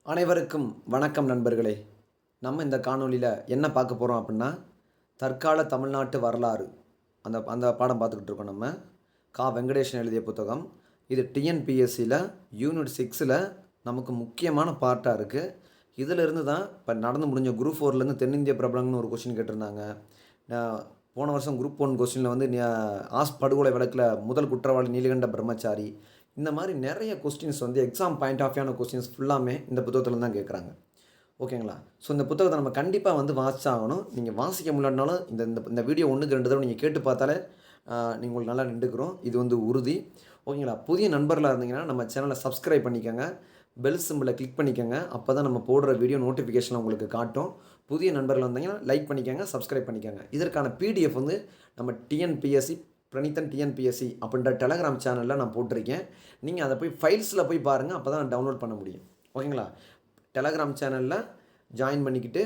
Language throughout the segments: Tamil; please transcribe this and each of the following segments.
அனைவருக்கும் வணக்கம் நண்பர்களே. நம்ம இந்த காணொளியில் என்ன பார்க்க போகிறோம் அப்படின்னா, தற்கால தமிழ்நாட்டு வரலாறு அந்த அந்த பாடம் பார்த்துக்கிட்டு இருக்கோம் நம்ம. வெங்கடேஷன் எழுதிய புத்தகம். இது டிஎன்பிஎஸ்சியில் யூனிட் 6ல் நமக்கு முக்கியமான பார்ட்டாக இருக்குது. இதிலிருந்து தான் இப்போ நடந்து முடிஞ்ச குரூப் 4லேருந்து தென்னிந்திய பிரபலங்கள்னு ஒரு கொஸ்டின் கேட்டிருந்தாங்க. போன வருஷம் குரூப் 1 கொஸ்டினில் வந்து ஆஸ் படுகொலை வழக்கில் முதல் குற்றவாளி நீலகண்ட பிரம்மச்சாரி, இந்த மாதிரி நிறைய கொஸ்டின்ஸ் வந்து எக்ஸாம் பாயிண்ட் ஆஃப் வியூவான கொஸ்டின்ஸ் ஃபுல்லாமே இந்த புத்தகத்தில் தான் கேட்குறாங்க. ஓகேங்களா? ஸோ இந்த புத்தகத்தை நம்ம கண்டிப்பாக வந்து வாசிச்சாகணும். நீங்கள் வாசிக்க முடியலனாலும் இந்த இந்த இந்த வீடியோ 1க்கு 2 தடவை நீங்கள் கேட்டு பார்த்தாலே நீங்கள் உங்களுக்கு நல்லா நின்றுக்கிறோம். இது வந்து உறுதி. ஓகேங்களா? புதிய நண்பர்களாக இருந்தீங்கன்னா நம்ம சேனலை சப்ஸ்கிரைப் பண்ணிக்கோங்க. பெல் சிம்பிளை கிளிக் பண்ணிக்கோங்க. அப்போ தான் நம்ம போடுற வீடியோ நோட்டிஃபிகேஷன் உங்களுக்கு காட்டும். புதிய நண்பர்கள் வந்தீங்கன்னா லைக் பண்ணிக்கோங்க, சப்ஸ்கிரைப் பண்ணிக்கோங்க. இதற்கான பிடிஎஃப் வந்து நம்ம டிஎன்பிஎஸ்சி பிரணீத்தன் டிஎன்பிஎஸ்சி அப்படின்ற டெலகிராம் சேனலில் நான் போட்டிருக்கேன். நீங்கள் அதை போய் ஃபைல்ஸில் போய் பாருங்கள். அப்போ தான் டவுன்லோட் பண்ண முடியும். ஓகேங்களா? டெலகிராம் சேனலில் ஜாயின் பண்ணிக்கிட்டு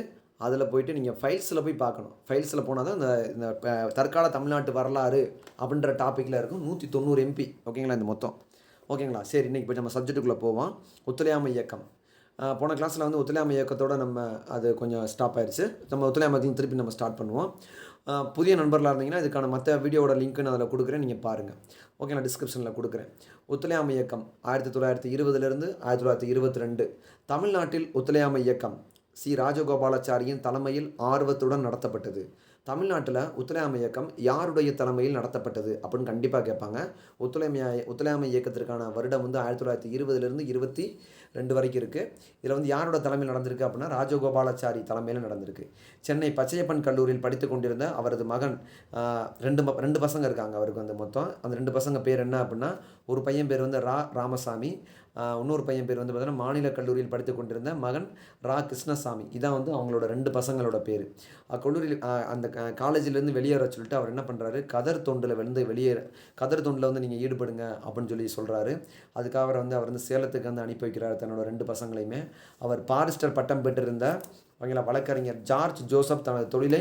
அதில் போய்ட்டு நீங்கள் ஃபைல்ஸில் போய் பார்க்கணும். ஃபைல்ஸில் போனால் தான் இந்த தற்கால தமிழ்நாட்டு வரலாறு அப்படின்ற டாப்பிக்கில் இருக்கும். 190 MB. ஓகேங்களா? இந்த மொத்தம். ஓகேங்களா? சரி, இன்றைக்கி போய் நம்ம சப்ஜெக்ட்டுக்குள்ளே போவோம். ஒத்துழையாமை இயக்கம். போன கிளாஸில் வந்து ஒத்துழையாமை இயக்கத்தோடு நம்ம அது கொஞ்சம் ஸ்டாப் ஆயிடுச்சு. நம்ம ஒத்துழையாமையத்தையும் திருப்பி நம்ம ஸ்டார்ட் பண்ணுவோம். புதிய நண்பர்களாக இருந்தீங்கன்னா இதுக்கான மற்ற வீடியோவோட லிங்க்கு நான் அதில் கொடுக்குறேன், நீங்கள் பாருங்கள். ஓகே, நான் டிஸ்கிரிப்ஷனில் கொடுக்குறேன். ஒத்துழையாமை இயக்கம் 1920லேருந்து 1922 தமிழ்நாட்டில் ஒத்துழையாமை இயக்கம் சி. ராஜகோபாலாச்சாரியின் தலைமையில் ஆர்வத்துடன் நடத்தப்பட்டது. தமிழ்நாட்டில் ஒத்துழையாமை இயக்கம் யாருடைய தலைமையில் நடத்தப்பட்டது அப்படின்னு கண்டிப்பாக கேட்பாங்க. ஒத்துழையாமை இயக்கத்திற்கான வருடம் வந்து 1920லேருந்து 22 வரைக்கும் இருக்குது. இதில் வந்து யாரோட தலைமையில் நடந்திருக்கு அப்படின்னா ராஜகோபாலாச்சாரி தலைமையில் நடந்திருக்கு. சென்னை பச்சையப்பன் கல்லூரியில் படித்து கொண்டிருந்த அவரது மகன், ரெண்டு பசங்க இருக்காங்க அவருக்கு வந்து மொத்தம். அந்த 2 பசங்க பேர் என்ன அப்படின்னா, ஒரு பையன் பேர் வந்து ராமசாமி, இன்னொரு பையன் பேர் வந்து பார்த்தீங்கன்னா மாநில கல்லூரியில் படித்து கொண்டிருந்த மகன் கிருஷ்ணசாமி. இதான் வந்து அவங்களோட 2 பசங்களோட பேர். கல்லூரியில் அந்த காலேஜிலேருந்து வெளியேற சொல்லிட்டு அவர் என்ன பண்ணுறாரு, கதர் தொண்டில் வந்து நீங்கள் ஈடுபடுங்க அப்படின்னு சொல்கிறாரு. அதுக்காக அவர் வந்து சேலத்துக்கு வந்து அனுப்பி வைக்கிறார் தன்னோட 2 பசங்களையுமே. அவர் பாரிஸ்டர் பட்டம் பெற்றிருந்த வழக்கறிஞர் ஜார்ஜ் ஜோசப் தனது தொழிலை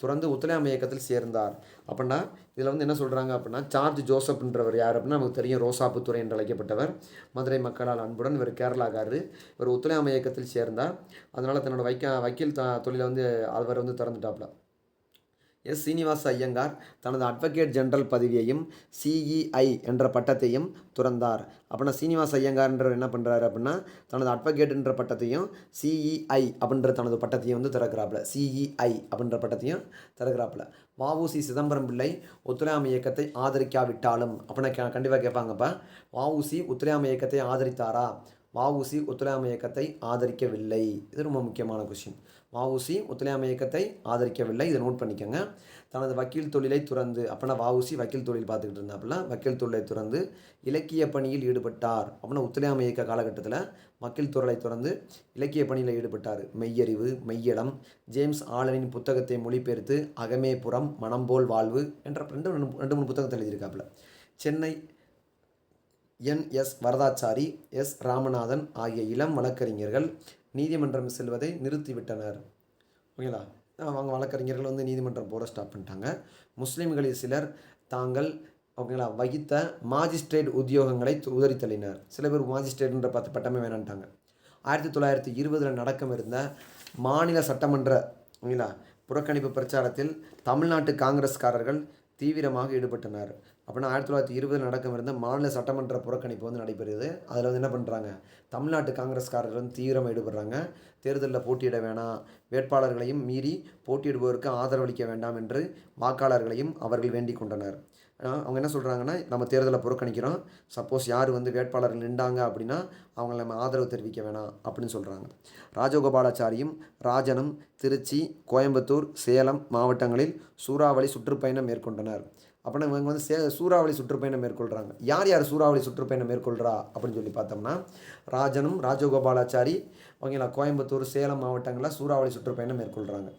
துறந்து ஒத்துழையாமை இயக்கத்தில் சேர்ந்தார். அப்படின்னா இதில் வந்து என்ன சொல்கிறாங்க அப்படின்னா, ஜார்ஜ் ஜோசப்ன்றவர் யார் அப்படின்னா நமக்கு தெரியும், ரோசாப்புத்துறை என்று அழைக்கப்பட்டவர். மதுரை மக்களால் அன்புடன் இவர் கேரளாக்காரர். இவர் ஒத்துழையாமை இயக்கத்தில் சேர்ந்தார். அதனால் தன்னோட வக்கீல் தொழிலை வந்து அவர் வந்து திறந்துட்டாப்ல. சீனிவாச ஐயங்கார் தனது அட்வொகேட் ஜெனரல் பதவியையும் சிஇஐ என்ற பட்டத்தையும் துறந்தார். அப்படின்னா சீனிவாச ஐயங்கார்ன்றவர் என்ன பண்ணுறாரு அப்படின்னா, தனது அட்வொகேட் என்ற பட்டத்தையும் சிஇஐ அப்படின்ற தனது பட்டத்தையும் வந்து திறக்கிறாப்புல. சிஇஐ அப்படின்ற பட்டத்தையும் திறக்கிறாப்புல. வஉசி சிதம்பரம் பிள்ளை ஒத்துழையாமை இயக்கத்தை ஆதரிக்காவிட்டாலும் அப்படின்னா கண்டிப்பாக கேட்பாங்கப்பா. வஉசி ஒத்துழையாமை இயக்கத்தை ஆதரித்தாரா? வஉசி ஒத்துழையாமை இயக்கத்தை ஆதரிக்கவில்லை. இது ரொம்ப முக்கியமான கொஸ்டின். வஉசி ஒத்துழையாமை இயக்கத்தை ஆதரிக்கவில்லை. இதை நோட் பண்ணிக்கோங்க. தனது வக்கீல் தொழிலை துறந்து, அப்படின்னா வஉசி வக்கீல் தொழில் பார்த்துக்கிட்டு இருந்தாப்புல. வக்கீல் தொழிலை துறந்து இலக்கிய பணியில் ஈடுபட்டார். அப்படின்னா ஒத்துழையாமை இயக்க காலகட்டத்தில் வக்கீல் தொழிலை துறந்து இலக்கிய பணியில் ஈடுபட்டார். மெய்யறிவு, மெய்யடம், ஜேம்ஸ் ஆலனின் புத்தகத்தை மொழிபெயர்த்து அகமேபுரம், மனம்போல் வாழ்வு என்ற 2-3 புத்தகத்தை எழுதியிருக்காப்புல. சென்னை என்.எஸ். வரதாச்சாரி, எஸ். ராமநாதன் ஆகிய இளம் வழக்கறிஞர்கள் நீதிமன்றம் செல்வதை நிறுத்திவிட்டனர். ஓகேங்களா? அவங்க வழக்கறிஞர்கள் வந்து நீதிமன்றம் போகிற ஸ்டாப் பண்ணிட்டாங்க. முஸ்லீம்களில் சிலர் தாங்கள் வகித்த மாஜிஸ்ட்ரேட் உத்தியோகங்களை உதறித்தள்ளினர். சில பேர் மாஜிஸ்ட்ரேட்ன்ற பட்டமே வேணான்ட்டாங்க. 1920 நடக்கம் இருந்த மாநில சட்டமன்ற புறக்கணிப்பு பிரச்சாரத்தில் தமிழ்நாட்டு காங்கிரஸ்காரர்கள் தீவிரமாக ஈடுபட்டனர். அப்படின்னா 1920 நடக்கம் இருந்த மாநில சட்டமன்ற புறக்கணிப்பு வந்து நடைபெறுது. அதில் வந்து என்ன பண்ணுறாங்க, தமிழ்நாட்டு காங்கிரஸ்காரர்கள் வந்து தீவிரமாக ஈடுபடுறாங்க. தேர்தலில் போட்டியிட வேணாம், வேட்பாளர்களையும் மீறி போட்டியிடுபவருக்கு ஆதரவளிக்க வேண்டாம் என்று வாக்காளர்களையும் அவர்கள் வேண்டிக் கொண்டனர். அவங்க என்ன சொல்கிறாங்கன்னா, நம்ம தேர்தலை புறக்கணிக்கிறோம், சப்போஸ் யார் வந்து வேட்பாளர்கள் நின்றாங்க அப்படின்னா அவங்கள நம்ம ஆதரவு தெரிவிக்க வேணாம் அப்படின்னு சொல்கிறாங்க. ராஜகோபாலாச்சாரியும் ராஜனும் திருச்சி, கோயம்புத்தூர், சேலம் மாவட்டங்களில் சூறாவளி சுற்றுப்பயணம் மேற்கொண்டனர். அப்படின்னா இவங்க வந்து சூறாவளி சுற்றுப்பயணம் மேற்கொள்கிறாங்க. யார் யார் சூறாவளி சுற்றுப்பயணம் மேற்கொள்கிறா அப்படின்னு பார்த்தோம்னா, ராஜனும் ராஜகோபாலாச்சாரி கோயம்புத்தூர், சேலம் மாவட்டங்களில் சூறாவளி சுற்றுப்பயணம் மேற்கொள்கிறாங்க.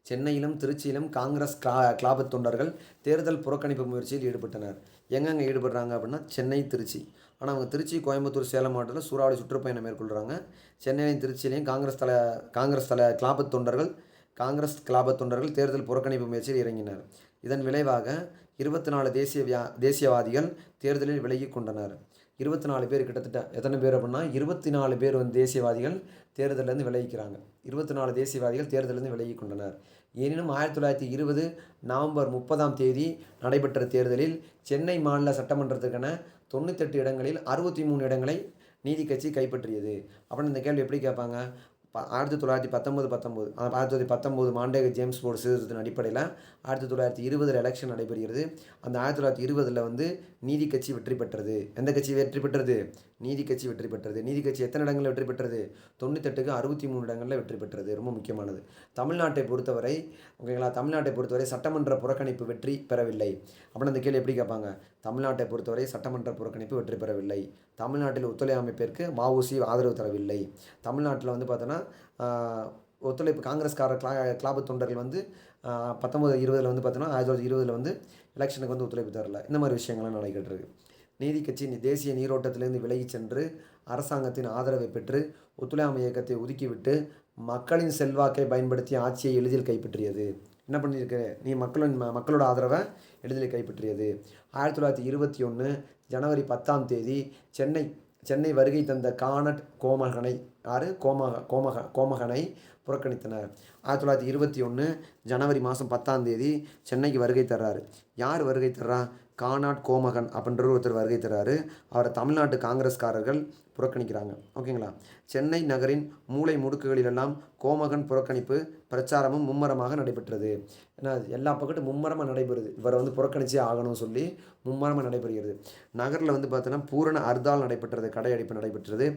சென்னையிலும் திருச்சியிலும் காங்கிரஸ் கிளாபத் தொண்டர்கள் தேர்தல் புறக்கணிப்பு முயற்சியில் ஈடுபட்டனர். எங்கெங்கே ஈடுபடுறாங்க அப்படின்னா தேர்ச்சி, திருச்சி. ஆனால் அவங்க திருச்சி, கோயம்புத்தூர், சேலம் மாவட்டத்தில் சூறாவளி சுற்றுப்பயணம் மேற்கொள்கிறாங்க. சென்னையிலையும் திருச்சியிலையும் காங்கிரஸ் கிளாபத் தொண்டர்கள் தேர்தல் புறக்கணிப்பு முயற்சியில் இறங்கினர். இதன் விளைவாக 24 தேசியவாதிகள் தேர்தலில் விலகி கொண்டனர். 24 பேர் கிட்டத்தட்ட எத்தனை பேர் அப்படின்னா 24 பேர் வந்து தேசியவாதிகள் தேர்தலேருந்து விலகிக்கிறாங்க. 24 தேசியவாதிகள் தேர்தலேருந்து விலகி கொண்டனர். எனினும் 1920 நவம்பர் 30ஆம் தேதி நடைபெற்ற தேர்தலில் சென்னை மாநில சட்டமன்றத்துக்கான 98 இடங்களில் 63 இடங்களை நீதி கட்சி கைப்பற்றியது. அப்படின்னு இந்த கேள்வி எப்படி கேட்பாங்க? 1919 மாண்டேக ஜேம்ஸ் போர்டு சீர்திருத்தத்தின் அடிப்படையில் 1920 எலெக்ஷன் நடைபெறுகிறது. அந்த 1920 வந்து நீதி கட்சி வெற்றி பெற்றது. எந்த கட்சி வெற்றி பெற்றது? நீதி கட்சி வெற்றி பெற்றது. நீதி கட்சி எத்தனை இடங்களில் வெற்றி பெற்றது? 98க்கு 63 இடங்களில் வெற்றி பெற்றது. ரொம்ப முக்கியமானது. தமிழ்நாட்டை பொறுத்தவரை ஓகேங்களா, தமிழ்நாட்டை பொறுத்தவரை சட்டமன்ற புறக்கணிப்பு வெற்றி பெறவில்லை. அப்படின்னு அந்த கேள்வி எப்படி கேட்பாங்க? தமிழ்நாட்டை பொறுத்தவரை சட்டமன்ற புறக்கணிப்பு வெற்றி பெறவில்லை. தமிழ்நாட்டில் ஒத்துழைப்பு அமைப்பிற்கு வஉசி ஆதரவு தரவில்லை. தமிழ்நாட்டில் வந்து பார்த்தோன்னா ஒத்துழைப்பு காங்கிரஸ்கார கிளாபு தொண்டர்கள் வந்து 1920 வந்து பார்த்தோன்னா 1920 வந்து எலெக்ஷனுக்கு வந்து ஒத்துழைப்பு தரல. இந்த மாதிரி விஷயங்கள்லாம் நடக்கிட்டு இருக்கு. நீதி கட்சி தேசிய நீரோட்டத்திலிருந்து விலகி சென்று அரசாங்கத்தின் ஆதரவை பெற்று ஒத்துழையாமை இயக்கத்தை ஒதுக்கிவிட்டு மக்களின் செல்வாக்கை பயன்படுத்தி ஆட்சியை எளிதில் கைப்பற்றியது. என்ன பண்ணியிருக்கு? நீ மக்களோட ஆதரவை எளிதில் கைப்பற்றியது. 1921 ஜனவரி 10ஆம் தேதி சென்னை வருகை தந்த கானட் கோமகனை புறக்கணித்தனர். 1921 ஜனவரி மாதம் 10ஆம் தேதி சென்னைக்கு வருகை தர்றாரு. யார் வருகை தர்றா? கானாட் கோமகன் அப்படின்ற ஒருத்தர் வருகை தர்றாரு. அவரை தமிழ்நாட்டு காங்கிரஸ்காரர்கள் புறக்கணிக்கிறாங்க. ஓகேங்களா? சென்னை நகரின் மூலை முடுக்குகளிலெல்லாம் கோமகன் புறக்கணிப்பு பிரச்சாரமும் மும்மரமாக நடைபெற்றது. ஏன்னா எல்லா பக்கத்தும் மும்மரமாக நடைபெறுது. இவரை வந்து புறக்கணிச்சே ஆகணும்னு சொல்லி மும்மரமாக நடைபெறுகிறது. நகரில் வந்து பார்த்தோன்னா பூரண அர்தால் நடைபெற்றது, கடையடைப்பு நடைபெற்றது.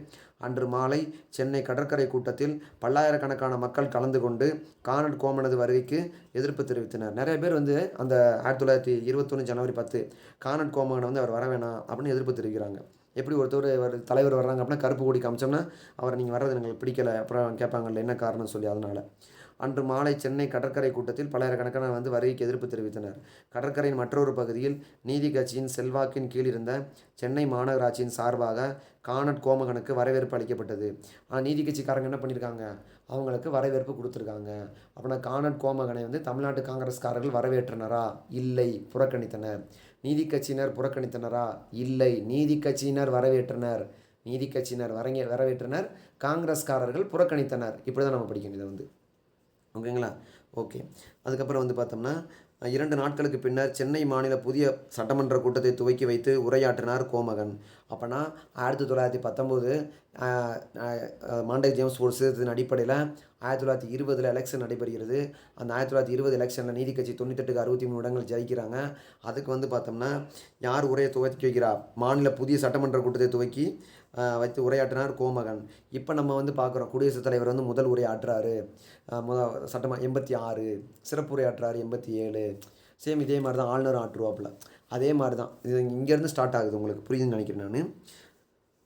அன்று மாலை சென்னை கடற்கரை கூட்டத்தில் பல்லாயிரக்கணக்கான மக்கள் கலந்து கொண்டு கானட் கோமனது வருகைக்கு எதிர்ப்பு தெரிவித்தனர். நிறைய பேர் வந்து அந்த 1921 ஜனவரி 10 கானட் கோமகனை வந்து அவர் வர வேணாம் அப்படின்னு எதிர்ப்பு தெரிவிக்கிறாங்க. எப்படி ஒருத்தர் தலைவர் வர்றாங்க அப்படின்னா கருப்பு கொடி காமிச்சோம்னா அவரை நீங்கள் வர்றது எங்களுக்கு பிடிக்கலை அப்புறம் கேட்பாங்கல்ல என்ன காரணம் சொல்லி. அதனால் அன்று மாலை சென்னை கடற்கரை கூட்டத்தில் பல்லாயிரக்கணக்கான வந்து வருகைக்கு எதிர்ப்பு தெரிவித்தனர். கடற்கரையின் மற்றொரு பகுதியில் நீதி கட்சியின் செல்வாக்கின் கீழ் இருந்த சென்னை மாநகராட்சியின் சார்பாக கானட் கோமகனுக்கு வரவேற்பு அளிக்கப்பட்டது. ஆனால் நீதி கட்சிக்காரங்க என்ன பண்ணியிருக்காங்க? அவங்களுக்கு வரவேற்பு கொடுத்துருக்காங்க. அப்படின்னா கானட் கோமகனை வந்து தமிழ்நாட்டு காங்கிரஸ்காரர்கள் வரவேற்றனரா? இல்லை, புறக்கணித்தனர். நீதி கட்சியினர் புறக்கணித்தனரா? இல்லை, நீதி கட்சியினர் வரவேற்றனர். நீதி கட்சியினர் வரவேற்றனர், காங்கிரஸ்காரர்கள் புறக்கணித்தனர். இப்படி தான் நம்ம படிக்கணும் இதை வந்து. ஓகேங்களா? ஓகே. அதுக்கப்புறம் வந்து பார்த்தோம்னா 2 நாட்களுக்கு பின்னர் சென்னை மாநில புதிய சட்டமன்ற கூட்டத்தை துவக்கி வைத்து உரையாற்றினார் கோமகன். அப்போனா 1919 மாண்டேக் ஜேம்ஸ் போர்டு சீர்திருத்தத்தின் அடிப்படையில் 1920 எலெக்ஷன் நடைபெறுகிறது. அந்த 1920 எலெக்ஷனில் நீதி கட்சி 98க்கு 63 இடங்கள் ஜெயிக்கிறாங்க. அதுக்கு வந்து பார்த்தோம்னா யார் உரையை துவக்கி வைக்கிறார்? மாநில புதிய சட்டமன்ற கூட்டத்தை துவக்கி வைத்து உரையாற்றினார் கோமகன். இப்போ நம்ம வந்து பார்க்குறோம் குடியரசுத் தலைவர் வந்து முதல் உரையாற்றுறாரு. சட்டமாக 86, சிறப்பு உரையாற்றுறாரு 87. சேம் இதே மாதிரி தான் ஆளுநர் ஆற்றுவாப்பில். அதே மாதிரி தான் இது இங்கேருந்து ஸ்டார்ட் ஆகுது. உங்களுக்கு புரியுதுன்னு நினைக்கிறேன் நான்.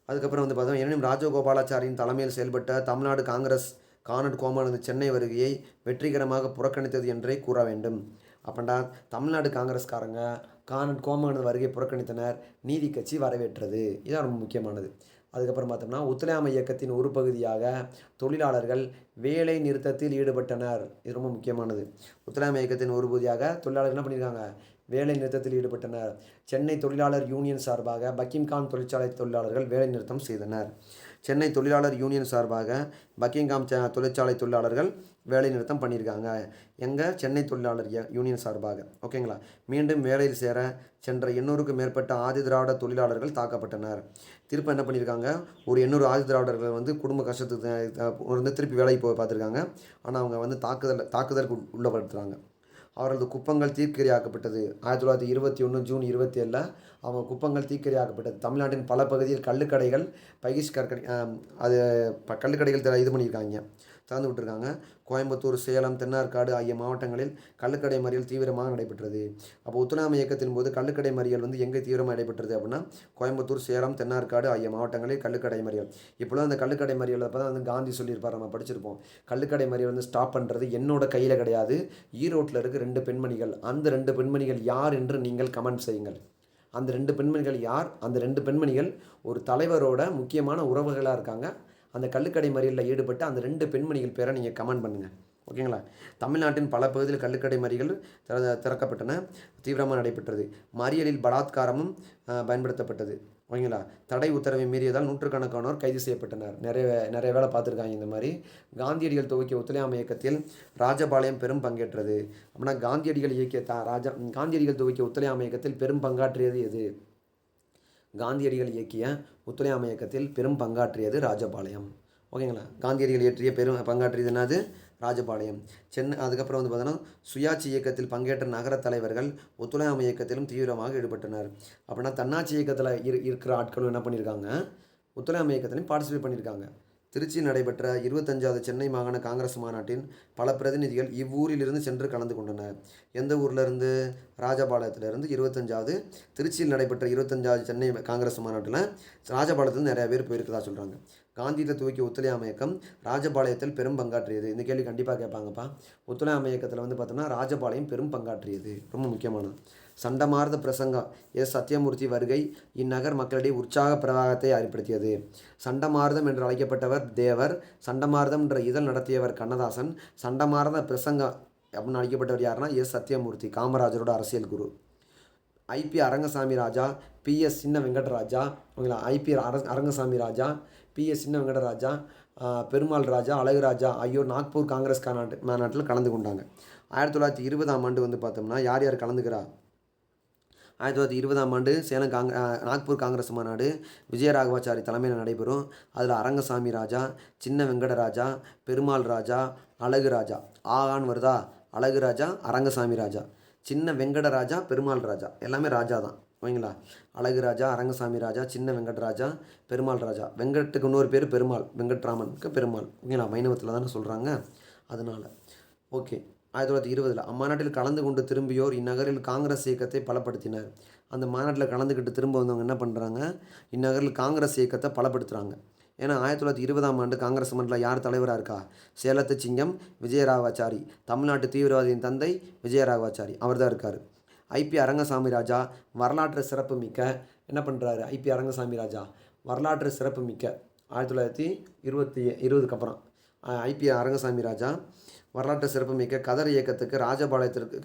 அதுக்கப்புறம் வந்து பார்த்தோம், எனினும் ராஜகோபாலாச்சாரியின் தலைமையில் செயல்பட்ட தமிழ்நாடு காங்கிரஸ் கானட் கோமகனது சென்னை வருகையை வெற்றிகரமாக புறக்கணித்தது என்றே கூற வேண்டும். அப்படின்னா தமிழ்நாடு காங்கிரஸ்காரங்க கானட் கோமகனது வருகையை புறக்கணித்தனர், நீதி கட்சி வரவேற்றது. இதுதான் ரொம்ப முக்கியமானது. அதுக்கப்புறம் பார்த்தோம்னா ஒத்துழையாமை இயக்கத்தின் ஒரு பகுதியாக தொழிலாளர்கள் வேலை நிறுத்தத்தில் ஈடுபட்டனர். இது ரொம்ப முக்கியமானது. ஒத்துழையாமை இயக்கத்தின் ஒரு பகுதியாக தொழிலாளர்கள் என்ன பண்ணியிருக்காங்க? வேலை நிறுத்தத்தில் ஈடுபட்டனர். சென்னை தொழிலாளர் யூனியன் சார்பாக பக்கிங்காம் தொழிற்சாலை தொழிலாளர்கள் வேலை நிறுத்தம் செய்தனர். சென்னை தொழிலாளர் யூனியன் சார்பாக பக்கிங்காம் தொழிற்சாலை தொழிலாளர்கள் வேலை நிறுத்தம் பண்ணியிருக்காங்க. எங்கள் சென்னை தொழிலாளர் யூனியன் சார்பாக. ஓகேங்களா? மீண்டும் வேலையில் சேர சென்ற 800க்கும் மேற்பட்ட ஆதி திராவிட தொழிலாளர்கள் தாக்கப்பட்டனர். திருப்ப என்ன பண்ணியிருக்காங்க? ஒரு 800 ஆதி திராவிடர்கள் வந்து குடும்ப கஷ்டத்துக்கு வந்து திருப்பி வேலைக்கு போய் பார்த்துருக்காங்க. ஆனால் அவங்க வந்து தாக்குதலுக்கு உள்ளப்படுத்துகிறாங்க. அவரது குப்பங்கள் தீக்கிரையாக்கப்பட்டது. 1921 ஜூன் 27 அவங்க குப்பங்கள் தீக்கிரையாக்கப்பட்டது. தமிழ்நாட்டின் பல பகுதியில் கள்ளுக்கடைகள் அது கள்ளுக்கடைகள் இது பண்ணியிருக்காங்க, திறந்து விட்டுருக்காங்க. கோயம்புத்தூர், சேலம், தென்னார்காடு ஆகிய மாவட்டங்களில் கள்ளுக்கடை மறியல் தீவிரமாக நடைபெற்றது. அப்போ ஒத்துழையாமை இயக்கத்தின் போது கள்ளுக்கடை மறியல் வந்து எங்கே தீவிரமாக நடைபெற்றது அப்படின்னா கோயம்புத்தூர், சேலம், தென்னார்காடு ஆகிய மாவட்டங்களில் கள்ளுக்கடை மறியல். இப்போலாம் அந்த கள்ளுக்கடை மறியல் அப்போ தான் வந்து காந்தி சொல்லியிருப்பார், நம்ம படிச்சிருப்போம். கள்ளுக்கடை மறியல் வந்து ஸ்டாப் பண்ணுறது என்னோட கையில் கிடையாது. ஈரோட்டில் இருக்க 2 பெண்மணிகள், அந்த 2 பெண்மணிகள் யார் என்று நீங்கள் கமெண்ட் செய்யுங்கள். அந்த 2 பெண்மணிகள் யார்? அந்த 2 பெண்மணிகள் ஒரு தலைவரோட முக்கியமான உறவுகளாக இருக்காங்க. அந்த கள்ளுக்கடை மறியலில் ஈடுபட்ட அந்த 2 பெண்மணிகள் பேரை நீங்கள் கமெண்ட் பண்ணுங்கள். ஓகேங்களா? தமிழ்நாட்டின் பல பகுதியில் கள்ளுக்கடை மறியல் திறக்கப்பட்டன, தீவிரமாக நடைபெற்றது. மறியலில் பலாத்காரமும் பயன்படுத்தப்பட்டது. ஓகேங்களா. தடை உத்தரவை மீறியதால் நூற்றுக்கணக்கானோர் கைது செய்யப்பட்டனர். நிறைய வேலை பார்த்துருக்காங்க இந்த மாதிரி. காந்தியடிகள் துவக்கிய ஒத்துழையாமை இயக்கத்தில் ராஜபாளையம் பெரும் பங்கேற்றது. அப்படின்னா காந்தியடிகள் இயக்கிய காந்தியடிகள் துவக்கிய ஒத்துழையாமை இயக்கத்தில் பெரும் பங்காற்றியது எது? காந்தியடிகள் இயக்கிய ஒத்துழையாமை இயக்கத்தில் பெரும் பங்காற்றியது ராஜபாளையம். ஓகேங்களா. காந்தியடிகள் இயற்றிய பெரும் பங்காற்றியது என்னது? ராஜபாளையம். அதுக்கப்புறம் வந்து பார்த்தோன்னா சுயாட்சி இயக்கத்தில் பங்கேற்ற நகர தலைவர்கள் ஒத்துழையாமை இயக்கத்திலும் தீவிரமாக ஈடுபட்டனர். அப்படின்னா தன்னாட்சி இயக்கத்தில் இருக்கிற ஆட்களும் என்ன பண்ணியிருக்காங்க? ஒத்துழையாமை இயக்கத்திலையும் பார்ட்டிசிபேட் பண்ணியிருக்காங்க. திருச்சியில் நடைபெற்ற 25வது சென்னை மாகாண காங்கிரஸ் மாநாட்டின் பல பிரதிநிதிகள் இவ்வூரிலிருந்து சென்று கலந்து கொண்டனர். எந்த ஊர்லேருந்து? ராஜபாளையத்திலிருந்து 25வது திருச்சியில் நடைபெற்ற 25வது சென்னை காங்கிரஸ் மாநாட்டில் ராஜபாளையத்தில் நிறையா பேர் போயிருக்கதா சொல்கிறாங்க. காந்தியில் துவக்கிய ஒத்துழையாமை இயக்கம் ராஜபாளையத்தில் பெரும் பங்காற்றியது. இந்த கேள்வி கண்டிப்பாக கேட்பாங்கப்பா. ஒத்துழையாமை இயக்கத்தில் வந்து பார்த்தோம்னா ராஜபாளையம் பெரும் பங்காற்றியது. ரொம்ப முக்கியமானது. சண்டமார்ந்த பிரசங்கம் எஸ். சத்யமூர்த்தி வருகை இந்நகர் மக்களிடையே உற்சாக பிரவாகத்தை ஏற்படுத்தியது. சண்டமார்தம் என்று அழைக்கப்பட்டவர் தேவர். சண்டமார்தம் என்ற இதழ் நடத்தியவர் கண்ணதாசன். சண்டமார்ந்த பிரசங்கம் அப்படின்னு அழைக்கப்பட்டவர் யாருன்னா எஸ். சத்யமூர்த்தி, காமராஜரோட அரசியல் குரு. ஐபி அரங்கசாமி ராஜா, பிஎஸ் சின்ன வெங்கடராஜா, ஓகேங்களா. ஐபி அரங்கசாமி ராஜா, பிஎஸ் சின்ன வெங்கடராஜா, பெருமாள் ராஜா, அழகுராஜா ஆகியோர் நாக்பூர் காங்கிரஸ் மாநாட்டில் கலந்து கொண்டாங்க. 1920ஆம் ஆண்டு வந்து பார்த்தோம்னா யார் யார் கலந்துக்கிறா? 1920ஆம் ஆண்டு சேலம் நாக்பூர் காங்கிரஸ் மாநாடு விஜயராகவாச்சாரி தலைமையில் நடைபெறும். அதில் அரங்கசாமி ராஜா, சின்ன வெங்கடராஜா, பெருமாள் ராஜா, அழகுராஜா, ஆகான்னு வருதா? அழகுராஜா, அரங்கசாமி ராஜா, சின்ன வெங்கடராஜா, பெருமாள் ராஜா, எல்லாமே ராஜா தான். ஓகேங்களா. அழகுராஜா, அரங்கசாமி ராஜா, சின்ன வெங்கடராஜா, பெருமாள் ராஜா. வெங்கட்டுக்கு இன்னொரு பேர் பெருமாள், வெங்கட்ராமனுக்கு பெருமாள். ஓகேங்களா. வைணவத்தில் தானே சொல்கிறாங்க, அதனால். ஓகே. 1920 அம்மாநாட்டில் கலந்து கொண்டு திரும்பியோர் இந்நகரில் காங்கிரஸ் இயக்கத்தை பலப்படுத்தினர். அந்த மாநாட்டில் கலந்துக்கிட்டு திரும்ப வந்தவங்க என்ன பண்ணுறாங்க? இந்நகரில் காங்கிரஸ் இயக்கத்தை பலப்படுத்துகிறாங்க. ஏன்னா 1920ஆம் ஆண்டு காங்கிரஸ் மன்றத்தில் யார் தலைவராக இருக்கா? சேலத்து சிங்கம் விஜயராகவாச்சாரி, தமிழ்நாட்டு தீவிரவாதியின் தந்தை விஜயராகவாச்சாரி, அவர் தான் இருக்கார். ஐபி அரங்கசாமி ராஜா வரலாற்று சிறப்பு மிக்க என்ன பண்ணுறாரு? ஐபி அரங்கசாமி ராஜா வரலாற்று சிறப்பு மிக்க 1920க்கு அப்புறம் ஐபி அரங்கசாமி ராஜா வரலாற்று சிறப்புமிக்க கதர் இயக்கத்துக்கு ராஜபாளையத்திற்கு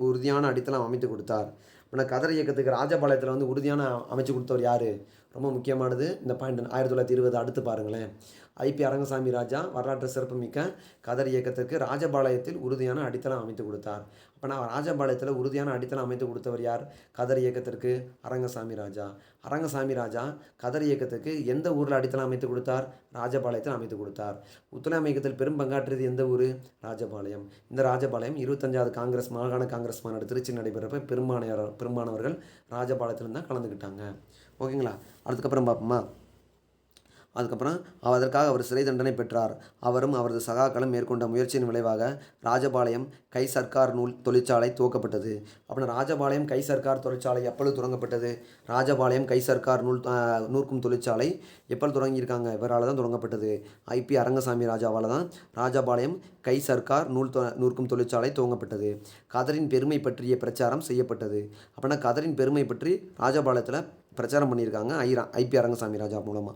உறுதியான அடித்தளம் அமைத்து கொடுத்தார். ஆனால் கதர் இயக்கத்துக்கு ராஜபாளையத்தில் வந்து உறுதியான அமைச்சு கொடுத்தவர் யார்? ரொம்ப முக்கியமானது இந்த பாயிண்ட். 1920 அடுத்து பாருங்களேன். ஐபி அரங்கசாமி ராஜா வரலாற்று சிறப்புமிக்க கதர் இயக்கத்திற்கு ராஜபாளையத்தில் உறுதியான அடித்தளம் அமைத்து கொடுத்தார். அப்போ நான் ராஜபாளையத்தில் உறுதியான அடித்தளம் அமைத்து கொடுத்தவர் யார்? கதர் இயக்கத்திற்கு அரங்கசாமி ராஜா. அரங்கசாமி ராஜா கதர் இயக்கத்துக்கு எந்த ஊரில் அடித்தளம் அமைத்து கொடுத்தார்? ராஜபாளையத்தில் அமைத்து கொடுத்தார். ஒத்துழையாமை இயக்கத்தில் பெரும் பங்காற்றியது எந்த ஊர்? ராஜபாளையம். இந்த ராஜபாளையம் 25வது மாகாண காங்கிரஸ் மாநாடு திருச்சி நடைபெறப்ப பெரும்பானவர்கள் ராஜபாளையத்தில் தான் கலந்துக்கிட்டாங்க. ஓகேங்களா. அதுக்கப்புறம் பார்ப்போமா? அதுக்கப்புறம் அதற்காக அவர் சிறை தண்டனை பெற்றார். அவரும் அவரது சகாக்களும் மேற்கொண்ட முயற்சியின் விளைவாக ராஜபாளையம் கை சர்க்கார் நூல் தொழிற்சாலை துவக்கப்பட்டது. அப்படின்னா ராஜபாளையம் கை சர்க்கார் தொழிற்சாலை எப்பொழுது தொடங்கப்பட்டது? ராஜபாளையம் கை சர்க்கார் நூற்கும் தொழிற்சாலை எப்பொழுது தொடங்கியிருக்காங்க? இவரால் தான் தொடங்கப்பட்டது. ஐபி அரங்கசாமி ராஜாவால் தான் ராஜபாளையம் கை சர்க்கார் நூற்கும் தொழிற்சாலை துவங்கப்பட்டது. கதரின் பெருமை பற்றிய பிரச்சாரம் செய்யப்பட்டது. அப்படின்னா கதரின் பெருமை பற்றி ராஜபாளையத்தில் பிரச்சாரம் பண்ணியிருக்காங்க ஐபி அரங்கசாமி ராஜா மூலமாக.